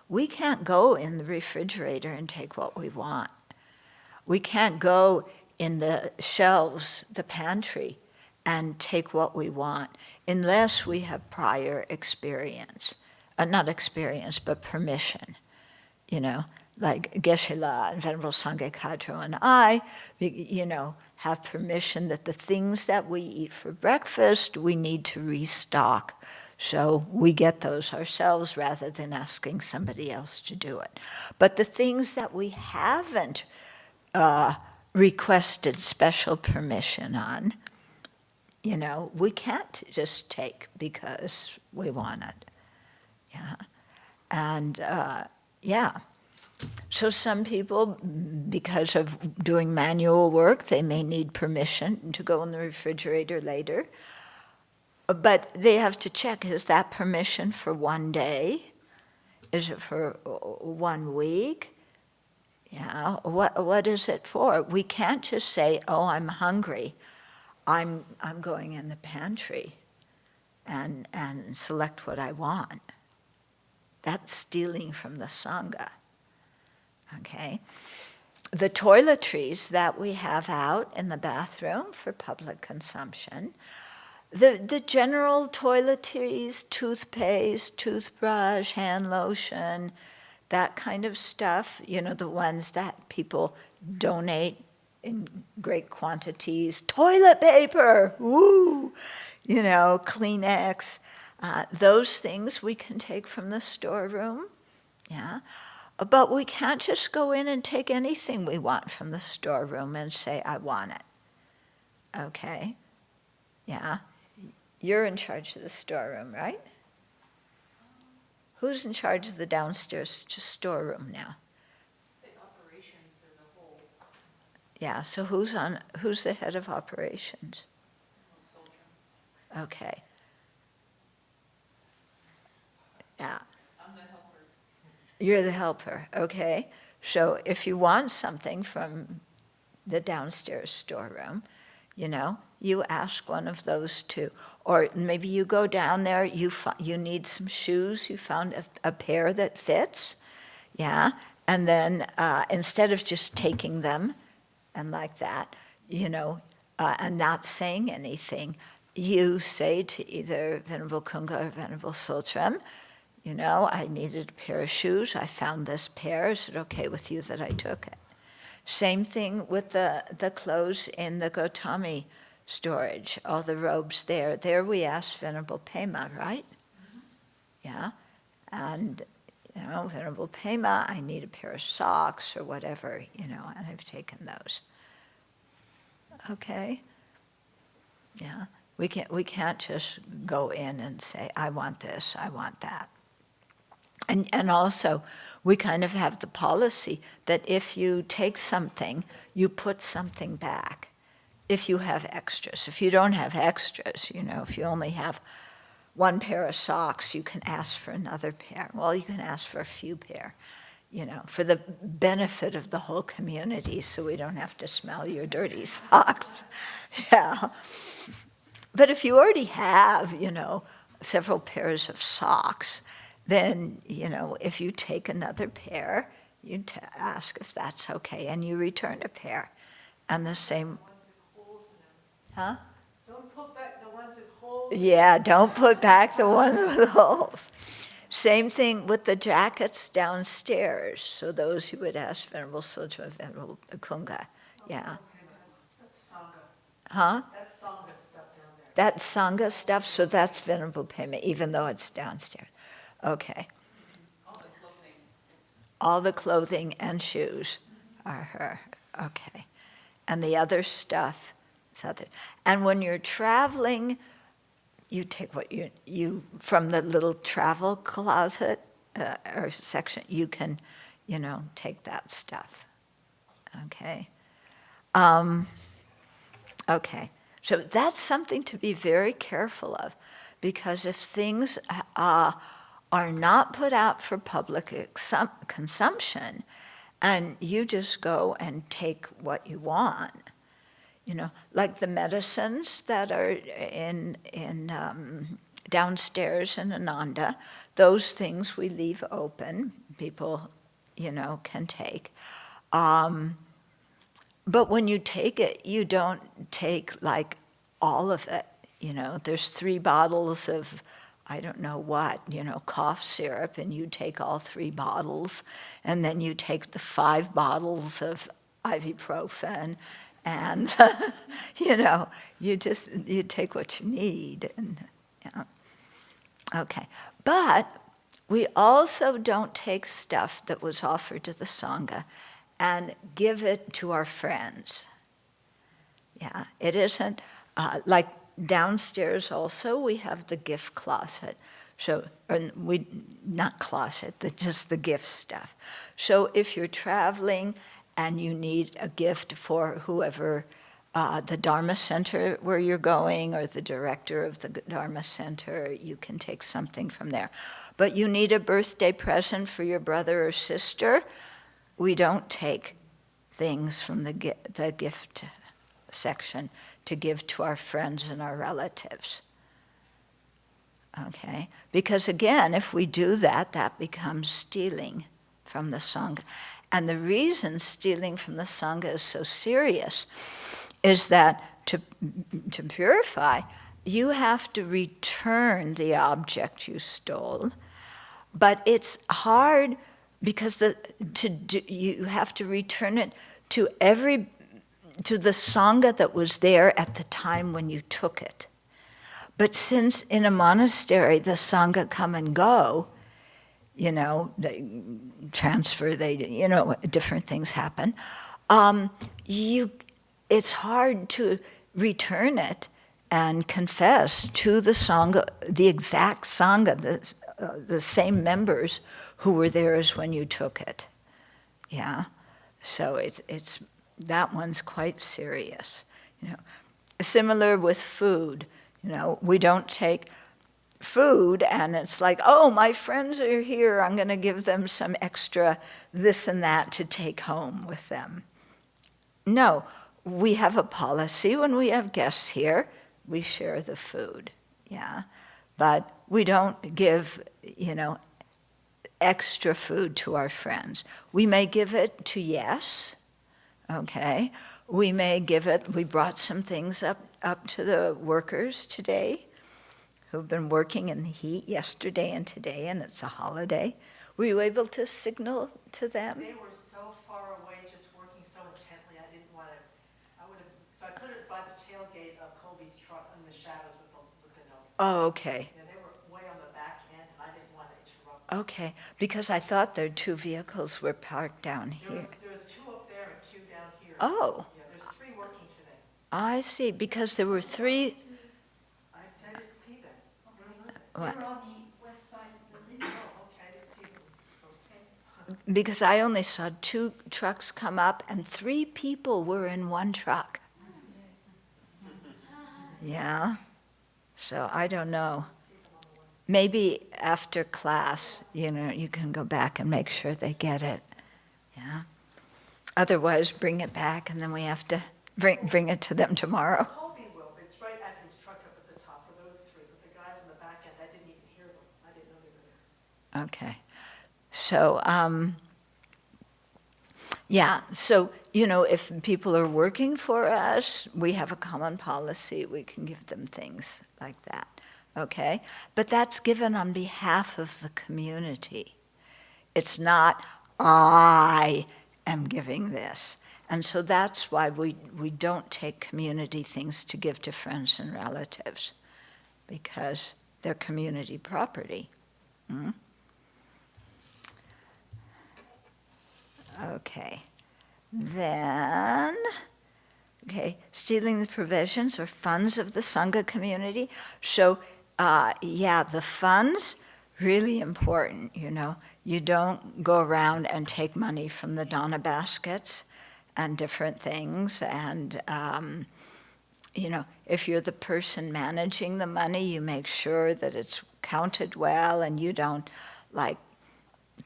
A: we can't go in the refrigerator and take what we want. We can't go in the shelves, the pantry, and take what we want unless we have prior experience. Not experience, but permission. Like Geshe-la and Venerable Sangye Kadro and I, have permission that the things that we eat for breakfast, we need to restock. So we get those ourselves rather than asking somebody else to do it. But the things that we haven't requested special permission on, we can't just take because we want it. Yeah. And so some people, because of doing manual work, they may need permission to go in the refrigerator later. But they have to check, is that permission for one day? Is it for 1 week? Yeah, what is it for? We can't just say, oh, I'm hungry. I'm going in the pantry and select what I want. That's stealing from the Sangha. Okay? The toiletries that we have out in the bathroom for public consumption, the general toiletries, toothpaste, toothbrush, hand lotion, that kind of stuff, the ones that people donate in great quantities, toilet paper, woo, Kleenex, those things we can take from the storeroom, yeah. But we can't just go in and take anything we want from the storeroom and say, I want it. Okay? Yeah. You're in charge of the storeroom, right? Who's in charge of the downstairs storeroom now?
B: Say operations as a whole.
A: Yeah, so who's the head of operations? Okay. Yeah.
B: I'm the helper.
A: You're the helper, okay. So if you want something from the downstairs storeroom, you ask one of those two. Or maybe you go down there, you need some shoes, you found a pair that fits, yeah, and then instead of just taking them and like that, and not saying anything, you say to either Venerable Kunga or Venerable Sultram, I needed a pair of shoes, I found this pair, is it okay with you that I took it? Same thing with the clothes in the Gotami storage, all the robes there. There we asked Venerable Pema, right? Mm-hmm. Yeah, and Venerable Pema, I need a pair of socks or whatever, and I've taken those. Okay? Yeah, we can't just go in and say, I want this, I want that. And also, we kind of have the policy that if you take something, you put something back. If you have extras. If you don't have extras, if you only have 1 pair of socks, you can ask for another pair. Well, you can ask for a few pair, for the benefit of the whole community, so we don't have to smell your dirty socks. Yeah. But if you already have, several pairs of socks, then, if you take another pair, you ask if that's okay, and you return a pair. And the same... Huh?
B: Don't put back the ones with holes.
A: Yeah, don't put back the ones with holes. Same thing with the jackets downstairs. So those you would ask Venerable Sutra, Venerable Kunga. Yeah.
B: That's Sangha.
A: Huh?
B: That's Sangha stuff down there.
A: That's Sangha stuff, so that's Venerable Pema, even though it's downstairs. Okay. All the clothing and shoes are her. Okay. And the other stuff is other. And when you're traveling, you take what you from the little travel closet or section, you can, take that stuff. Okay. Okay. So that's something to be very careful of, because if things are not put out for public consumption, and you just go and take what you want, like the medicines that are in downstairs in Ananda, those things we leave open, people, can take. But when you take it, you don't take like all of it. There's 3 bottles of I don't know what, cough syrup, and you take all 3 bottles, and then you take the 5 bottles of ibuprofen, and, you take what you need. And, Okay. But we also don't take stuff that was offered to the Sangha and give it to our friends. Yeah, it isn't like downstairs also we have the gift closet. So, not closet, just the gift stuff. So if you're traveling and you need a gift for whoever, the Dharma Center where you're going, or the director of the Dharma Center, you can take something from there. But you need a birthday present for your brother or sister, we don't take things from the gift section to give to our friends and our relatives. Okay? Because again, if we do that, that becomes stealing from the Sangha. And the reason stealing from the Sangha is so serious is that to purify, you have to return the object you stole. But it's hard because you have to return it to the Sangha that was there at the time when you took it. But since in a monastery the Sangha come and go, they transfer, different things happen, it's hard to return it and confess to the Sangha, the exact Sangha, the same members who were there as when you took it. Yeah, so it's that one's quite serious. Similar with food. We don't take food and it's like, oh, my friends are here, I'm going to give them some extra this and that to take home with them. No, we have a policy when we have guests here, we share the food, yeah. But we don't give, extra food to our friends. We may give it to yes, okay? We may give it, we brought some things up to the workers today who've been working in the heat yesterday and today, and it's a holiday. Were you able to signal to them?
B: They were so far away, just working so intently, I didn't want to, so I put it by the tailgate of Colby's truck in the shadows with the note.
A: Oh, okay.
B: Yeah, they were way on the back end, and I didn't want to interrupt them.
A: Okay, because I thought their 2 vehicles were parked down here.
B: There was 2 up there and 2 down here.
A: Oh.
B: Yeah, there's 3 working today.
A: I see, because there were 3.
B: I didn't see them.
A: What?
C: They were on the west side of the building.
B: Oh, okay, I didn't see them.
A: Because I only saw 2 trucks come up and 3 people were in 1 truck. Yeah, so I don't know. Maybe after class, you can go back and make sure they get it. Yeah. Otherwise, bring it back and then we have to bring it to them tomorrow.
B: Colby will, but it's right at his truck up at the top for those 3. But the guys on the back end, I didn't even hear them. I didn't know they were there.
A: Okay. So, yeah, so, if people are working for us, we have a common policy, we can give them things like that, okay? But that's given on behalf of the community. It's not, I am giving this. And so that's why we don't take community things to give to friends and relatives, because they're community property. Hmm? Okay, then, stealing the provisions or funds of the Sangha community. So, the funds, really important, You don't go around and take money from the dana baskets and different things. And, if you're the person managing the money, you make sure that it's counted well and you don't,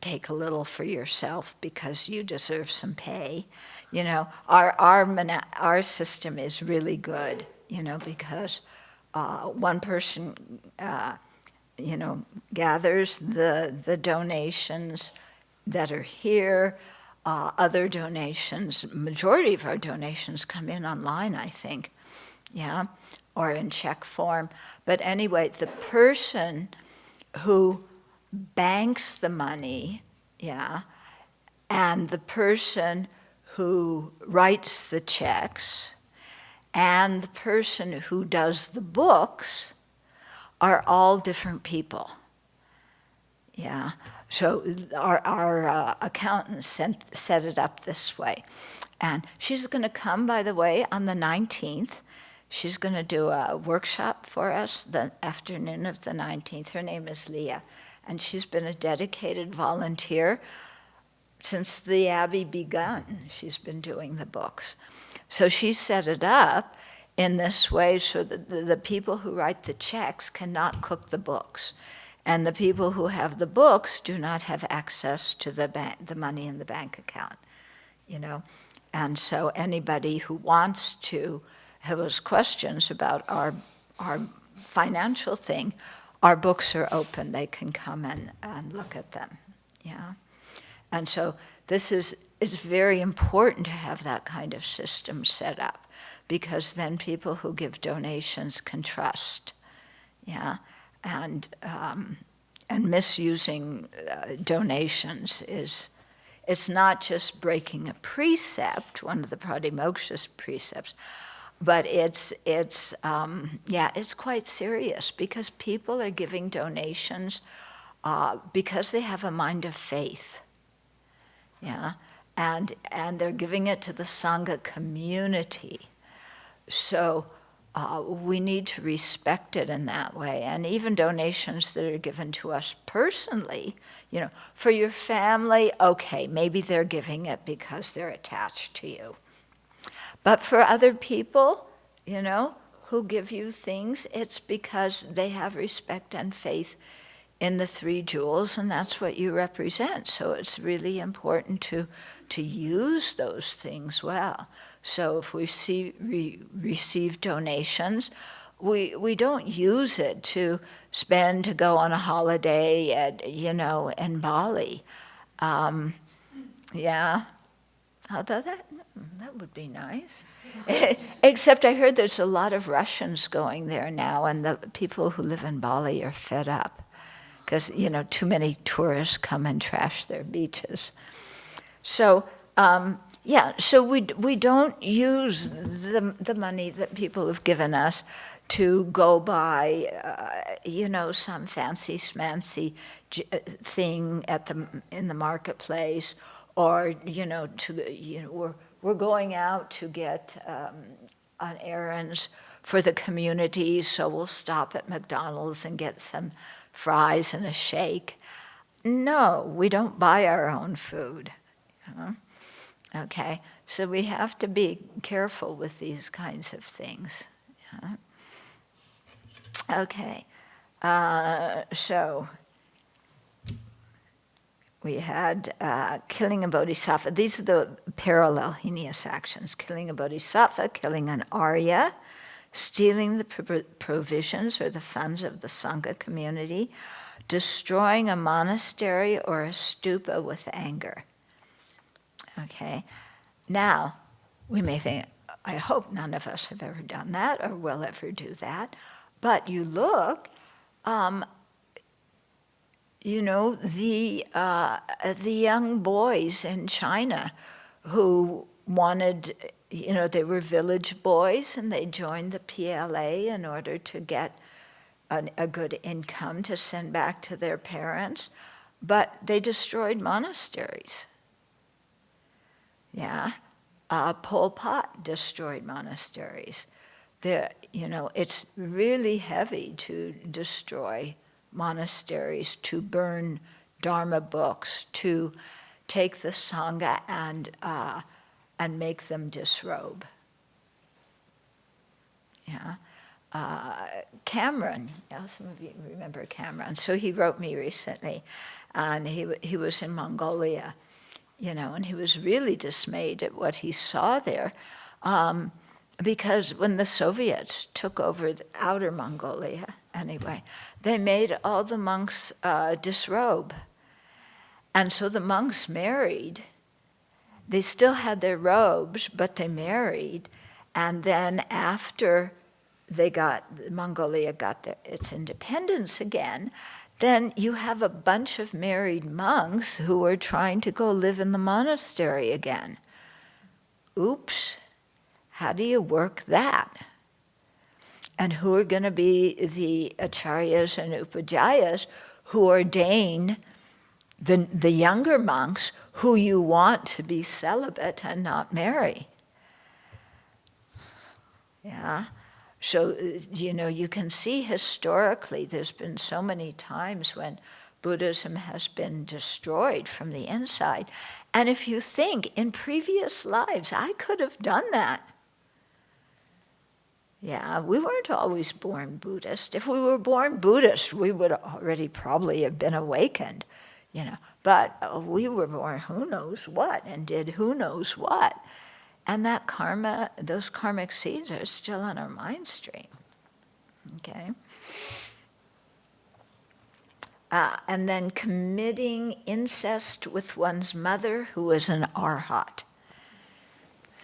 A: take a little for yourself because you deserve some pay. Our system is really good, because one person, gathers the donations that are here. Other donations, majority of our donations come in online, I think, yeah, or in check form. But anyway, the person who banks the money, yeah, and the person who writes the checks and the person who does the books are all different people. Yeah, so our accountant set it up this way. And she's going to come, by the way, on the 19th. She's going to do a workshop for us the afternoon of the 19th. Her name is Leah, and she's been a dedicated volunteer since the Abbey begun. She's been doing the books. So she set it up in this way so that the people who write the checks cannot cook the books. And the people who have the books do not have access to the money in the bank account, you know. And so anybody who wants to have us questions about our financial thing, our books are open. They can come and look at them, yeah. And so this is very important to have that kind of system set up, because then people who give donations can trust, yeah. And misusing donations it's not just breaking a precept, one of the Pratimoksha's precepts, but it's quite serious, because people are giving donations because they have a mind of faith, yeah, and they're giving it to the Sangha community. So we need to respect it in that way. And even donations that are given to us personally, you know, for your family, okay, maybe they're giving it because they're attached to you. But for other people, you know, who give you things, it's because they have respect and faith in the three jewels, and that's what you represent. So it's really important to use those things well. So if we receive donations, we don't use it to spend, to go on a holiday at, you know, in Bali. Yeah, although that would be nice. Except I heard there's a lot of Russians going there now, and the people who live in Bali are fed up because, you know, too many tourists come and trash their beaches. So, so we don't use the money that people have given us to go buy, you know, some fancy schmancy thing in the marketplace, or, you know, we're going out to get on errands for the community, so we'll stop at McDonald's and get some fries and a shake. No, we don't buy our own food. You know? Okay, so we have to be careful with these kinds of things. Yeah. Okay, so we had killing a bodhisattva. These are the parallel heinous actions: killing a bodhisattva, killing an Arya, stealing the provisions or the funds of the Sangha community, destroying a monastery or a stupa with anger. Okay, now we may think, I hope none of us have ever done that or will ever do that, but you look, you know, the young boys in China who wanted, you know, they were village boys and they joined the PLA in order to get a good income to send back to their parents, but they destroyed monasteries. Yeah, Pol Pot destroyed monasteries. You know, it's really heavy to destroy monasteries, to burn Dharma books, to take the Sangha and make them disrobe. Yeah. Cameron, some of you remember Cameron. So he wrote me recently, and he was in Mongolia, you know, and he was really dismayed at what he saw there, because when the Soviets took over the outer Mongolia, anyway, they made all the monks disrobe. And so the monks married. They still had their robes, but they married. And then after Mongolia got its independence again, then you have a bunch of married monks who are trying to go live in the monastery again. Oops, how do you work that? And who are going to be the acharyas and upajjhayas who ordain the younger monks who you want to be celibate and not marry? Yeah. So, you can see historically there's been so many times when Buddhism has been destroyed from the inside. And if you think, in previous lives, I could have done that. Yeah, we weren't always born Buddhist. If we were born Buddhist, we would already probably have been awakened, But we were born who knows what and did who knows what. And that karma, those karmic seeds are still on our mind stream, okay? And then committing incest with one's mother who is an arhat.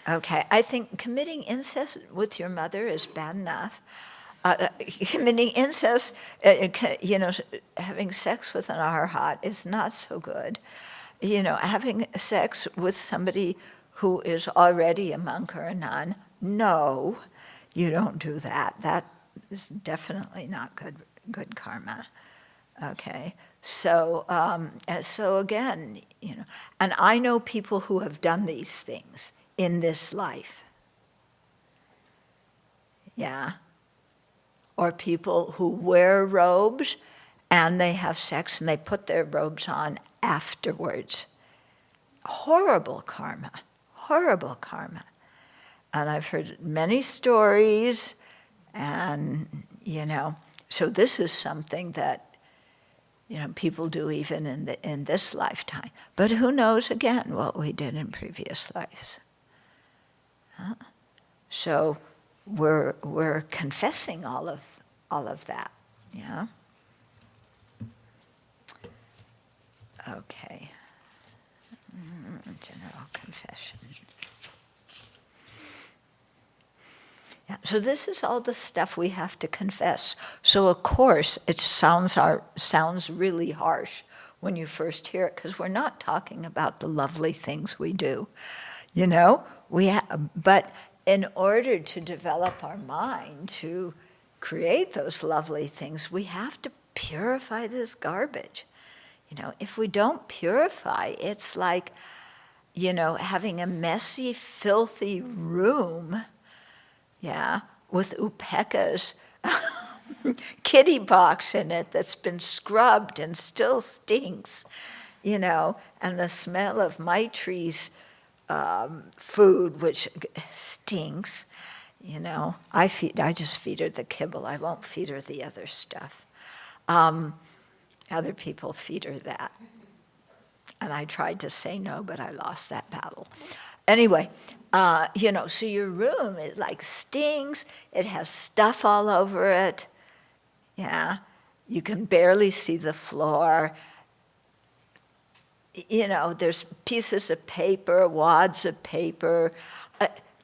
A: Okay, I think committing incest with your mother is bad enough. Committing incest, having sex with an arhat is not so good. Having sex with somebody who is already a monk or a nun, no, you don't do that. That is definitely not good karma. Okay, so again, and I know people who have done these things in this life. Yeah. Or people who wear robes and they have sex and they put their robes on afterwards. Horrible karma, horrible karma. And I've heard many stories, and, so this is something that, people do even in this lifetime. But who knows, again, what we did in previous lives. Huh? So we're confessing all of that, yeah? Okay. General confession. Yeah, so this is all the stuff we have to confess. So of course it sounds really harsh when you first hear it, because we're not talking about the lovely things we do, but in order to develop our mind to create those lovely things, we have to purify this garbage. If we don't purify, it's like, having a messy, filthy room, yeah, with upeka's kitty box in it that's been scrubbed and still stinks, and the smell of Maitri's food, which stinks, I just feed her the kibble. I won't feed her the other stuff. Other people feed her that. And I tried to say no, but I lost that battle. Anyway, so your room, it like stings, it has stuff all over it, yeah? You can barely see the floor. There's pieces of paper, wads of paper.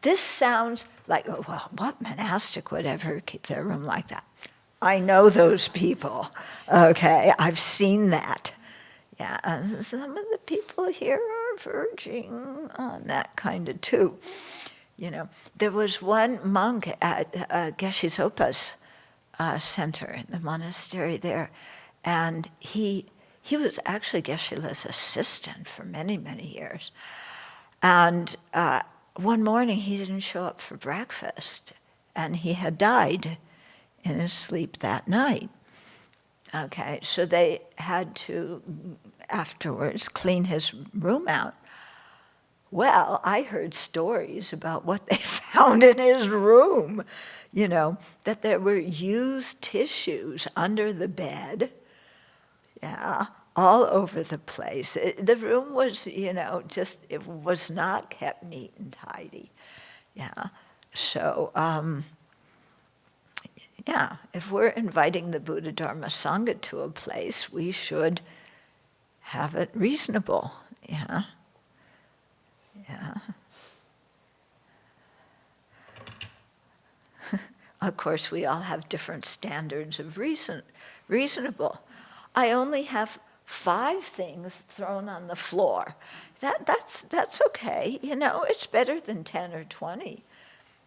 A: This sounds like, well, what monastic would ever keep their room like that? I know those people, okay? I've seen that. Yeah, and some of the people here are verging on that kind of too. There was one monk at Geshe Sopa's center, the monastery there, and he was actually Geshe-la's assistant for many, many years. And one morning he didn't show up for breakfast, and he had died in his sleep that night. Okay, so they had to, afterwards, clean his room out. Well, I heard stories about what they found in his room, that there were used tissues under the bed, yeah, all over the place. The room was, it was not kept neat and tidy, yeah. So, yeah, if we're inviting the Buddha Dharma Sangha to a place, we should have it reasonable, yeah. Yeah. Of course, we all have different standards of reasonable. I only have 5 things thrown on the floor. That's okay, it's better than 10 or 20.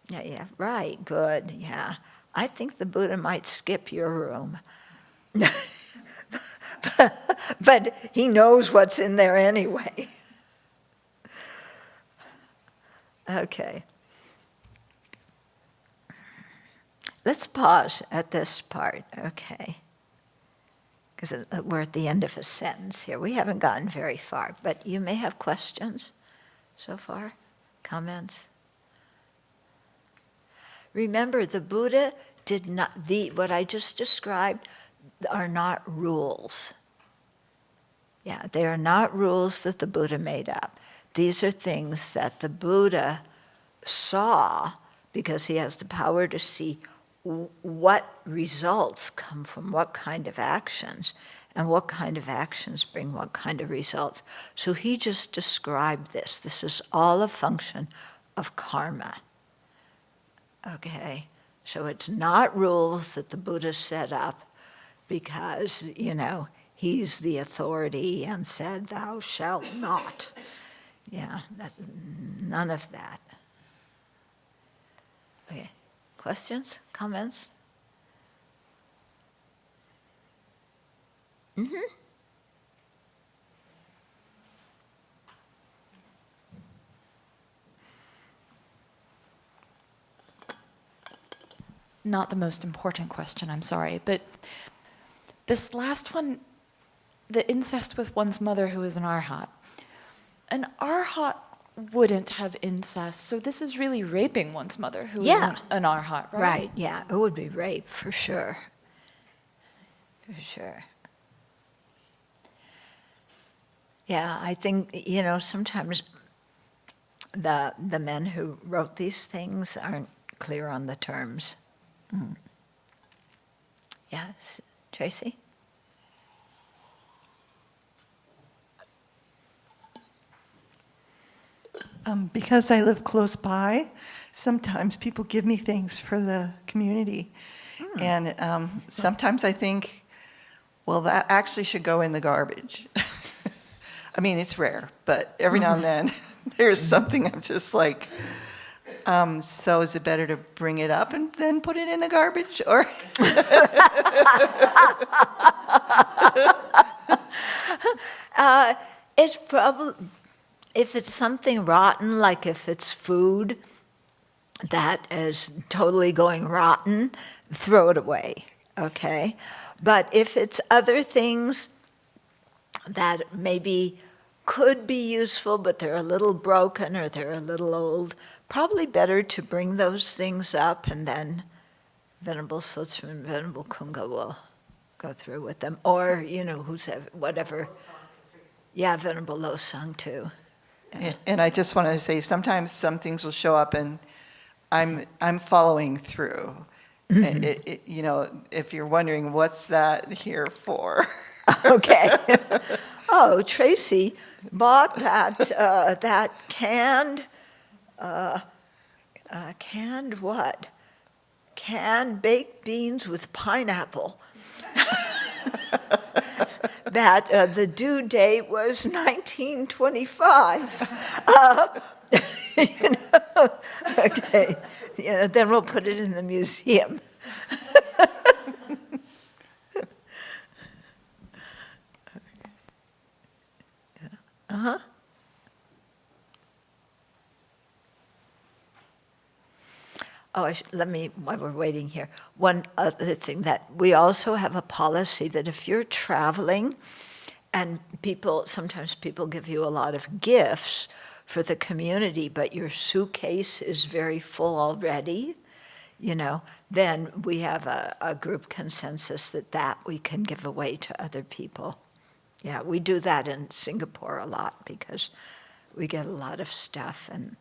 A: Yeah, right, good, yeah. I think the Buddha might skip your room. But he knows what's in there anyway. Okay. let's pause at this part, okay? Because we're at the end of a sentence here. We haven't gotten very far, but you may have questions so far, comments. Remember, the Buddha did not, what I just described are not rules. Yeah, they are not rules that the Buddha made up. These are things that the Buddha saw because he has the power to see what results come from what kind of actions and what kind of actions bring what kind of results. So he just described this. This is all a function of karma. Okay? So it's not rules that the Buddha set up because, he's the authority and said, thou shalt not. Yeah, none of that. Okay, questions, comments? Mm-hmm.
D: Not the most important question, I'm sorry, but this last one, the incest with one's mother who is an arhat. An arhat wouldn't have incest, so this is really raping one's mother who is an arhat, right?
A: Right, yeah, it would be rape, for sure. For sure. Yeah, I think, sometimes the men who wrote these things aren't clear on the terms. Mm. Yes, Tracy?
E: Because I live close by, sometimes people give me things for the community. And sometimes I think, well, that actually should go in the garbage. I mean, it's rare, but every now and then there's something I'm just like, so is it better to bring it up and then put it in the garbage? Or
A: it's probably, if it's something rotten, like if it's food that is totally going rotten, throw it away, okay? But if it's other things that maybe could be useful, but they're a little broken or they're a little old, probably better to bring those things up, and then Venerable Thubten and Venerable Kunga will go through with them. Or, whatever. Yeah, Venerable Losang too.
E: and I just want to say, sometimes some things will show up and I'm following through.
A: Mm-hmm.
E: If you're wondering, what's that here for?
A: Okay. Oh, Tracy bought that canned what? Canned baked beans with pineapple. That the due date was 1925. Okay. Then we'll put it in the museum. Uh-huh. Oh, while we're waiting here, one other thing, that we also have a policy that if you're traveling and sometimes people give you a lot of gifts for the community, but your suitcase is very full already, then we have a group consensus that we can give away to other people. Yeah, we do that in Singapore a lot because we get a lot of stuff, and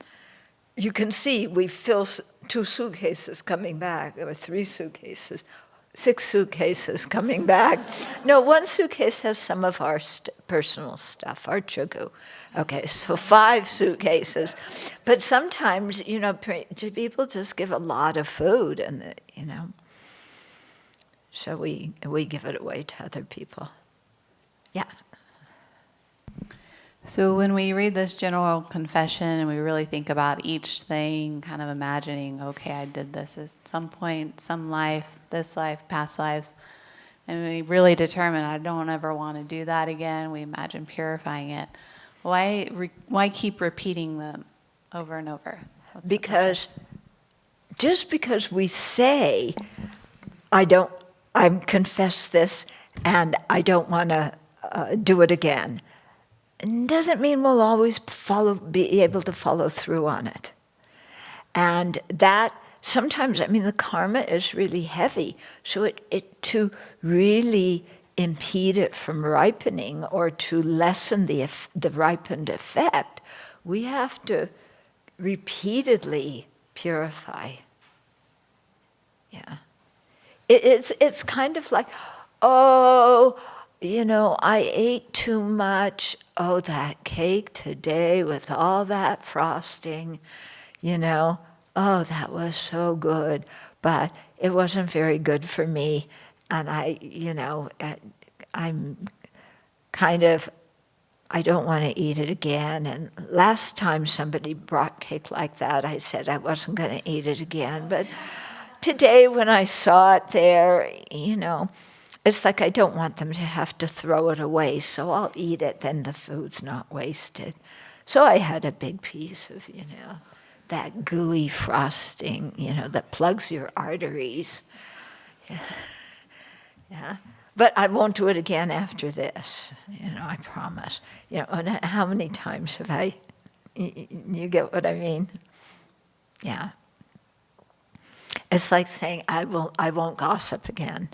A: you can see we fill 2 suitcases coming back. There were 3 suitcases, 6 suitcases coming back. No, 1 suitcase has some of our personal stuff, our chugu. Okay, so 5 suitcases. But sometimes, people just give a lot of food, and so we give it away to other people. Yeah.
F: So when we read this general confession and we really think about each thing, kind of imagining, okay, I did this at some point, some life, this life, past lives, and we really determine I don't ever want to do that again, we imagine purifying it. Why keep repeating them over and over?
A: Because just because we say, I confess this and I don't want to do it again, doesn't mean we'll always be able to follow through on it. And that sometimes, the karma is really heavy. So it to really impede it from ripening or to lessen the ripened effect, we have to repeatedly purify. Yeah. It's kind of like, oh, I ate too much. Oh, that cake today with all that frosting, oh, that was so good, but it wasn't very good for me. And I'm kind of, I don't want to eat it again. And last time somebody brought cake like that, I said I wasn't going to eat it again. But today when I saw it there, it's like I don't want them to have to throw it away, so I'll eat it, then the food's not wasted. So I had a big piece of, that gooey frosting, that plugs your arteries. Yeah. But I won't do it again after this, I promise. And how many times have I, you get what I mean? Yeah. It's like saying, I won't gossip again.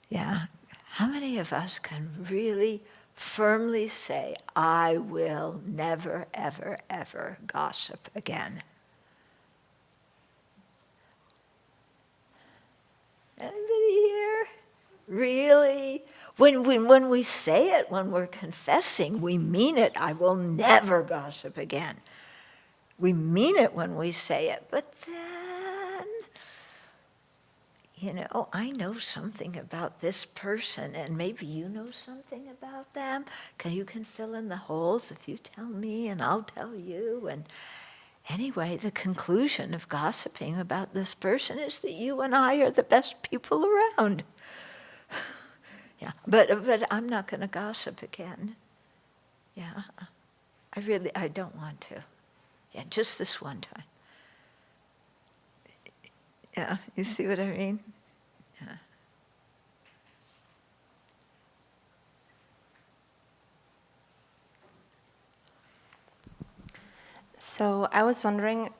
A: Yeah. How many of us can really firmly say, I will never, ever, ever gossip again? Anybody here? Really? When we say it, when we're confessing, we mean it. I will never gossip again. We mean it when we say it, but then, I know something about this person, and maybe you know something about them. You can fill in the holes if you tell me, and I'll tell you. And anyway, the conclusion of gossiping about this person is that you and I are the best people around. Yeah, but I'm not going to gossip again. Yeah, I don't want to. Yeah, just this one time. Yeah, you see what I mean? Yeah.
G: So I was wondering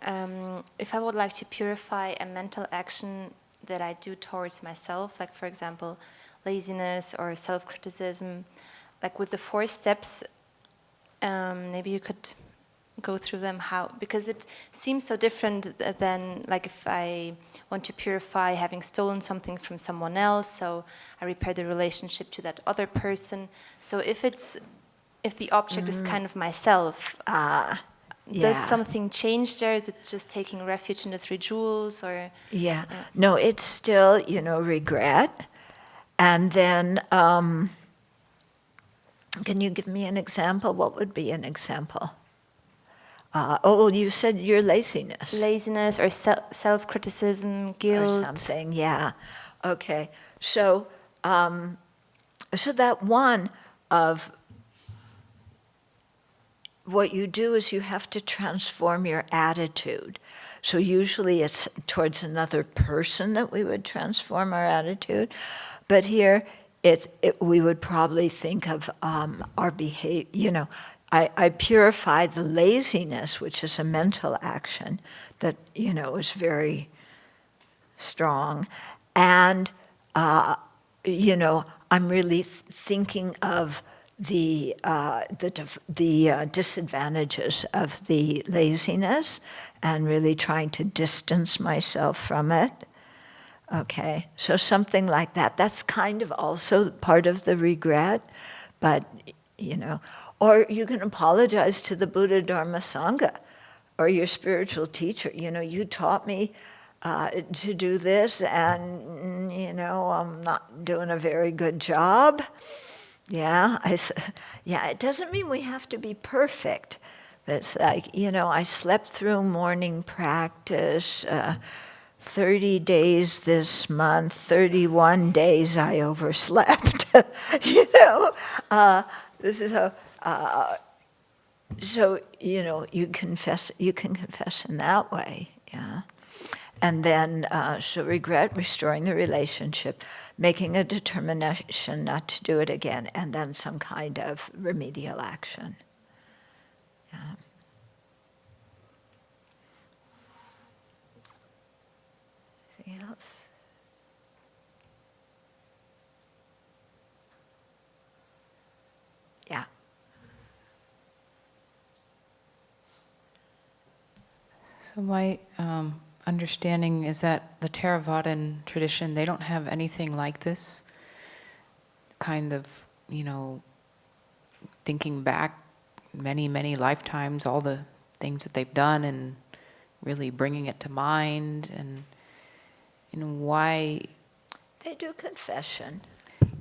G: if I would like to purify a mental action that I do towards myself, like for example, laziness or self-criticism, like with the 4 steps, maybe you could go through them, because it seems so different than like if I want to purify having stolen something from someone else, so I repair the relationship to that other person. So if the object is kind of myself, does something change there? Is it just taking refuge in the 3 jewels, or?
A: Yeah. No, it's still, regret. And then, can you give me an example? What would be an example? You said your laziness.
G: Laziness or self-criticism, guilt.
A: Or something, yeah. Okay. So that one of what you do is you have to transform your attitude. So usually it's towards another person that we would transform our attitude. But here, we would probably think of our behavior, I purify the laziness, which is a mental action that, is very strong. And, I'm really thinking of the disadvantages of the laziness and really trying to distance myself from it. Okay, so something like that. That's kind of also part of the regret, but, or you can apologize to the Buddha, Dharma, Sangha, or your spiritual teacher. You taught me to do this, and, I'm not doing a very good job. Yeah, it doesn't mean we have to be perfect. But it's like, I slept through morning practice, 30 days this month, 31 days I overslept. This is so you can confess in that way. And then she'll regret restoring the relationship, making a determination not to do it again, and then some kind of remedial action. Yeah. Anything else? Yeah.
H: So my understanding is that the Theravadan tradition, they don't have anything like this kind of, thinking back many, many lifetimes, all the things that they've done and really bringing it to mind and why.
A: They do confession.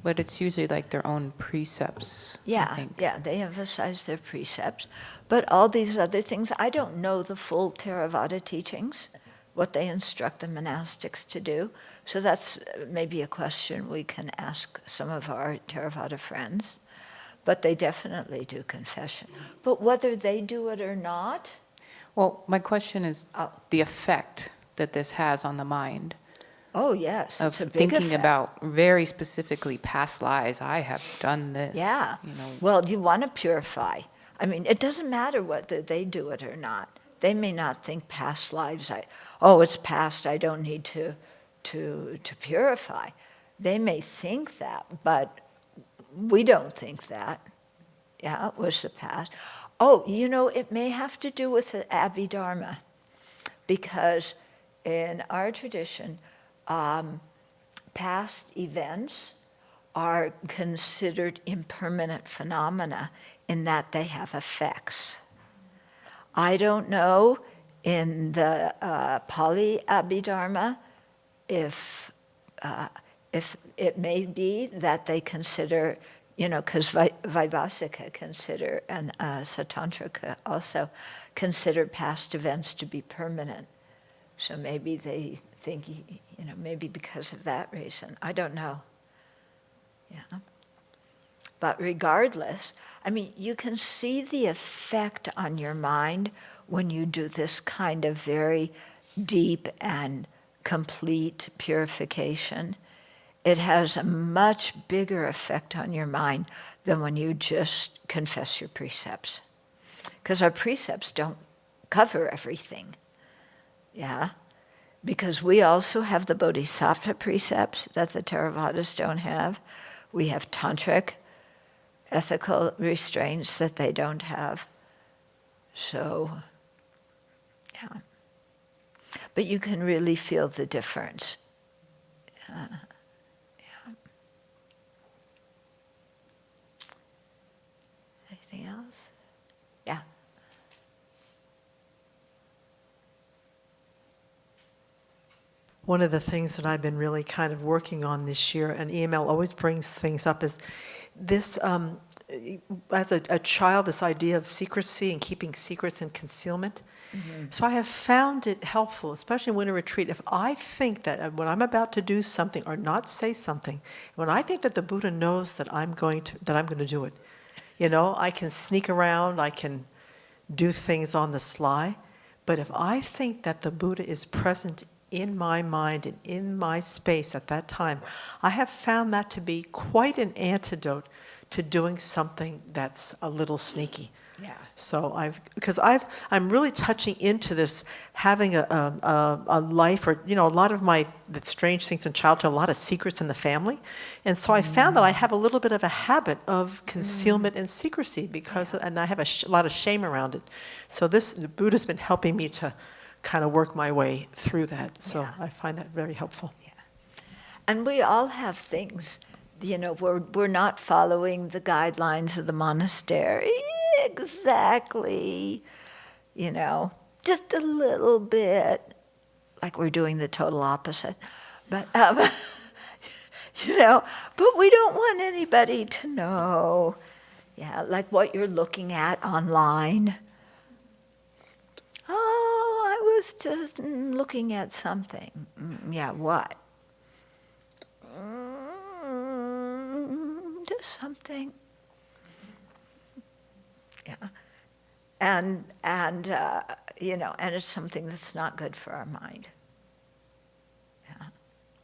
H: But it's usually like their own precepts, I think.
A: Yeah, they emphasize their precepts. But all these other things, I don't know the full Theravada teachings, what they instruct the monastics to do. So that's maybe a question we can ask some of our Theravada friends. But they definitely do confession. But whether they do it or not...
H: Well, my question is the effect that this has on the mind.
A: Oh, yes,
H: Of
A: it's a big
H: thinking
A: effect.
H: about very specifically past lives. I have done this.
A: Yeah. Well, you want to purify. I mean, it doesn't matter whether they do it or not. They may not think past lives, it's past, I don't need to purify. They may think that, but we don't think that. Yeah, it was the past. It may have to do with the Abbey Dharma, because in our tradition, past events are considered impermanent phenomena in that they have effects. I don't know in the Pali Abhidharma if it may be that they consider, because Vaibhasika consider, and Satantrika also consider past events to be permanent. So maybe they think, maybe because of that reason. I don't know. Yeah. But regardless, I mean, you can see the effect on your mind when you do this kind of very deep and complete purification. It has a much bigger effect on your mind than when you just confess your precepts. Because our precepts don't cover everything. Yeah? Because we also have the bodhisattva precepts that the Theravadas don't have. We have tantric ethical restraints that they don't have. So, yeah. But you can really feel the difference. Yeah. Anything else? Yeah.
B: One of the things that I've been really kind of working on this year, and EML always brings things up, is this, as a child, this idea of secrecy and keeping secrets and concealment. Mm-hmm. So I have found it helpful, especially in winter retreat, if I think that when I'm about to do something or not say something, when I think that the Buddha knows that I'm going to do it, I can sneak around, I can do things on the sly, but if I think that the Buddha is present in my mind and in my space at that time, I have found that to be quite an antidote to doing something that's a little sneaky.
A: Yeah.
B: So I'm really touching into this, having a life, or a lot of the strange things in childhood, a lot of secrets in the family, and so I found that I have a little bit of a habit of concealment and secrecy and I have a lot of shame around it. So the Buddha's been helping me to kind of work my way through that. So yeah. I find that very helpful.
A: Yeah. And we all have things, we're not following the guidelines of the monastery exactly, just a little bit, like we're doing the total opposite. But, but we don't want anybody to know, like what you're looking at online. Oh, I was just looking at something. Yeah, what? Just something. Yeah. And it's something that's not good for our mind.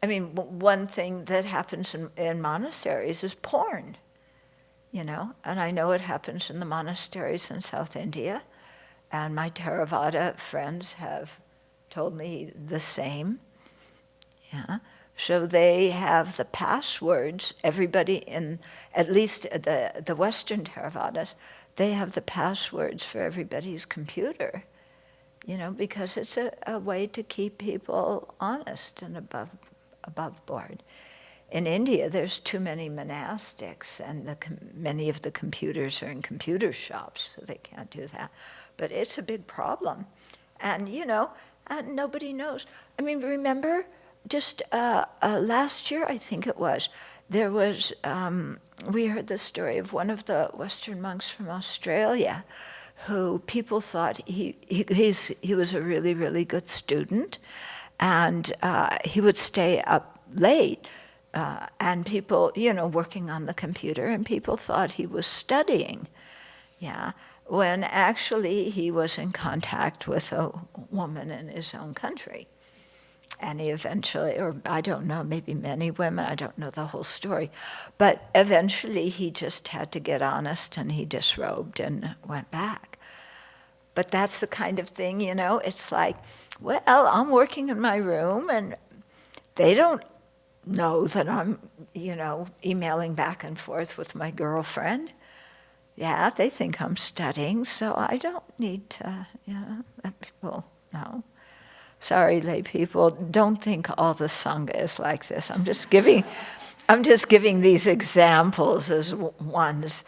A: I mean, one thing that happens in monasteries is porn, you know, and I know it happens in the monasteries in South India, and my Theravada friends have told me the same. Yeah. So they have the passwords, everybody in, at least the Western Theravadas, they have the passwords for everybody's computer, you know, because it's a way to keep people honest and above board. In India, there's too many monastics, and many of the computers are in computer shops, so they can't do that. But it's a big problem. And, you know, and nobody knows. I mean, remember, just last year, I think it was, there was, we heard the story of one of the Western monks from Australia who people thought he was a really, really good student, and he would stay up late, and people, you know, working on the computer, and people thought he was studying, yeah, when actually he was in contact with a woman in his own country. And he eventually, or I don't know, maybe many women, I don't know the whole story, but eventually he just had to get honest, and he disrobed and went back. But that's the kind of thing, you know, it's like, well, I'm working in my room, and they don't know that I'm, you know, emailing back and forth with my girlfriend. Yeah, they think I'm studying, so I don't need to, you know, let people know. Sorry, lay people, don't think all the Sangha is like this. I'm just giving these examples as ones,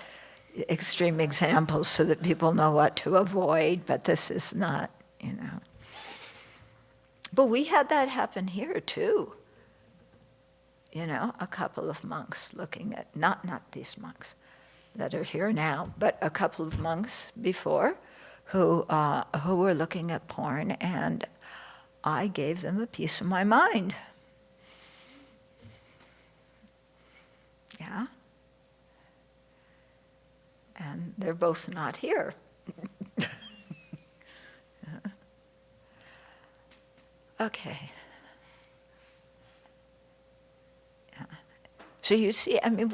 A: extreme examples, so that people know what to avoid, but this is not, you know. But we had that happen here too. You know, a couple of monks looking at, not these monks that are here now, but a couple of monks before who were looking at porn, and I gave them a piece of my mind. Yeah. And they're both not here. Yeah. Okay. Yeah. So you see, I mean,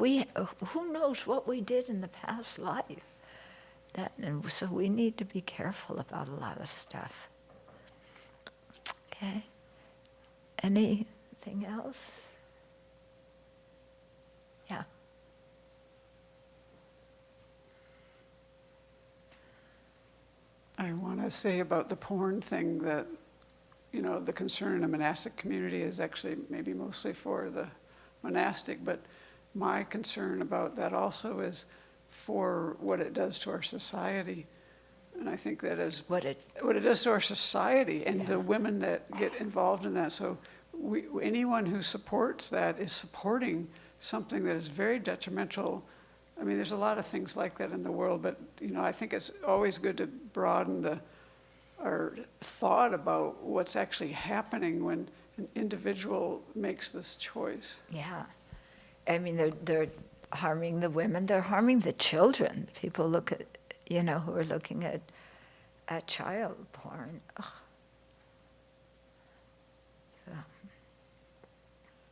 A: who knows what we did in the past life? And so we need to be careful about a lot of stuff. Okay. Anything else? Yeah.
I: I want to say about the porn thing that, you know, the concern in the monastic community is actually maybe mostly for the monastic, but my concern about that also is for what it does to our society. And I think that is what it does to our society and the women that get involved in that. So anyone who supports that is supporting something that is very detrimental. I mean, there's a lot of things like that in the world, but you know, I think it's always good to broaden our thought about what's actually happening when an individual makes this choice.
A: Yeah. I mean, they're harming the women, they're harming the children. People look at, you know, who are looking at child porn. Ugh.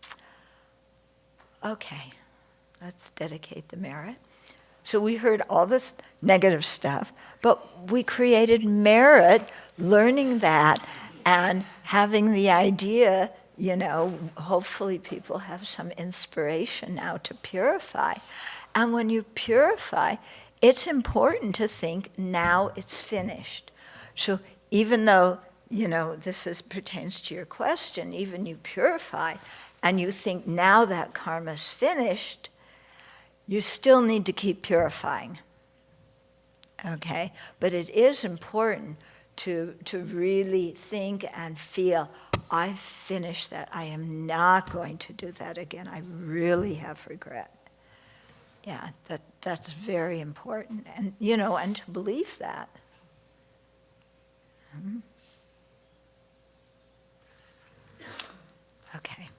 A: So. Okay, let's dedicate the merit. So we heard all this negative stuff, but we created merit, learning that and having the idea, you know, hopefully people have some inspiration now to purify. And when you purify, it's important to think, now it's finished. So even though, you know, this pertains to your question, even you purify and you think now that karma's finished, you still need to keep purifying, okay? But it is important to really think and feel, I've finished that. I am not going to do that again. I really have regret. Yeah, that's very important, and you know, and to believe that. Okay.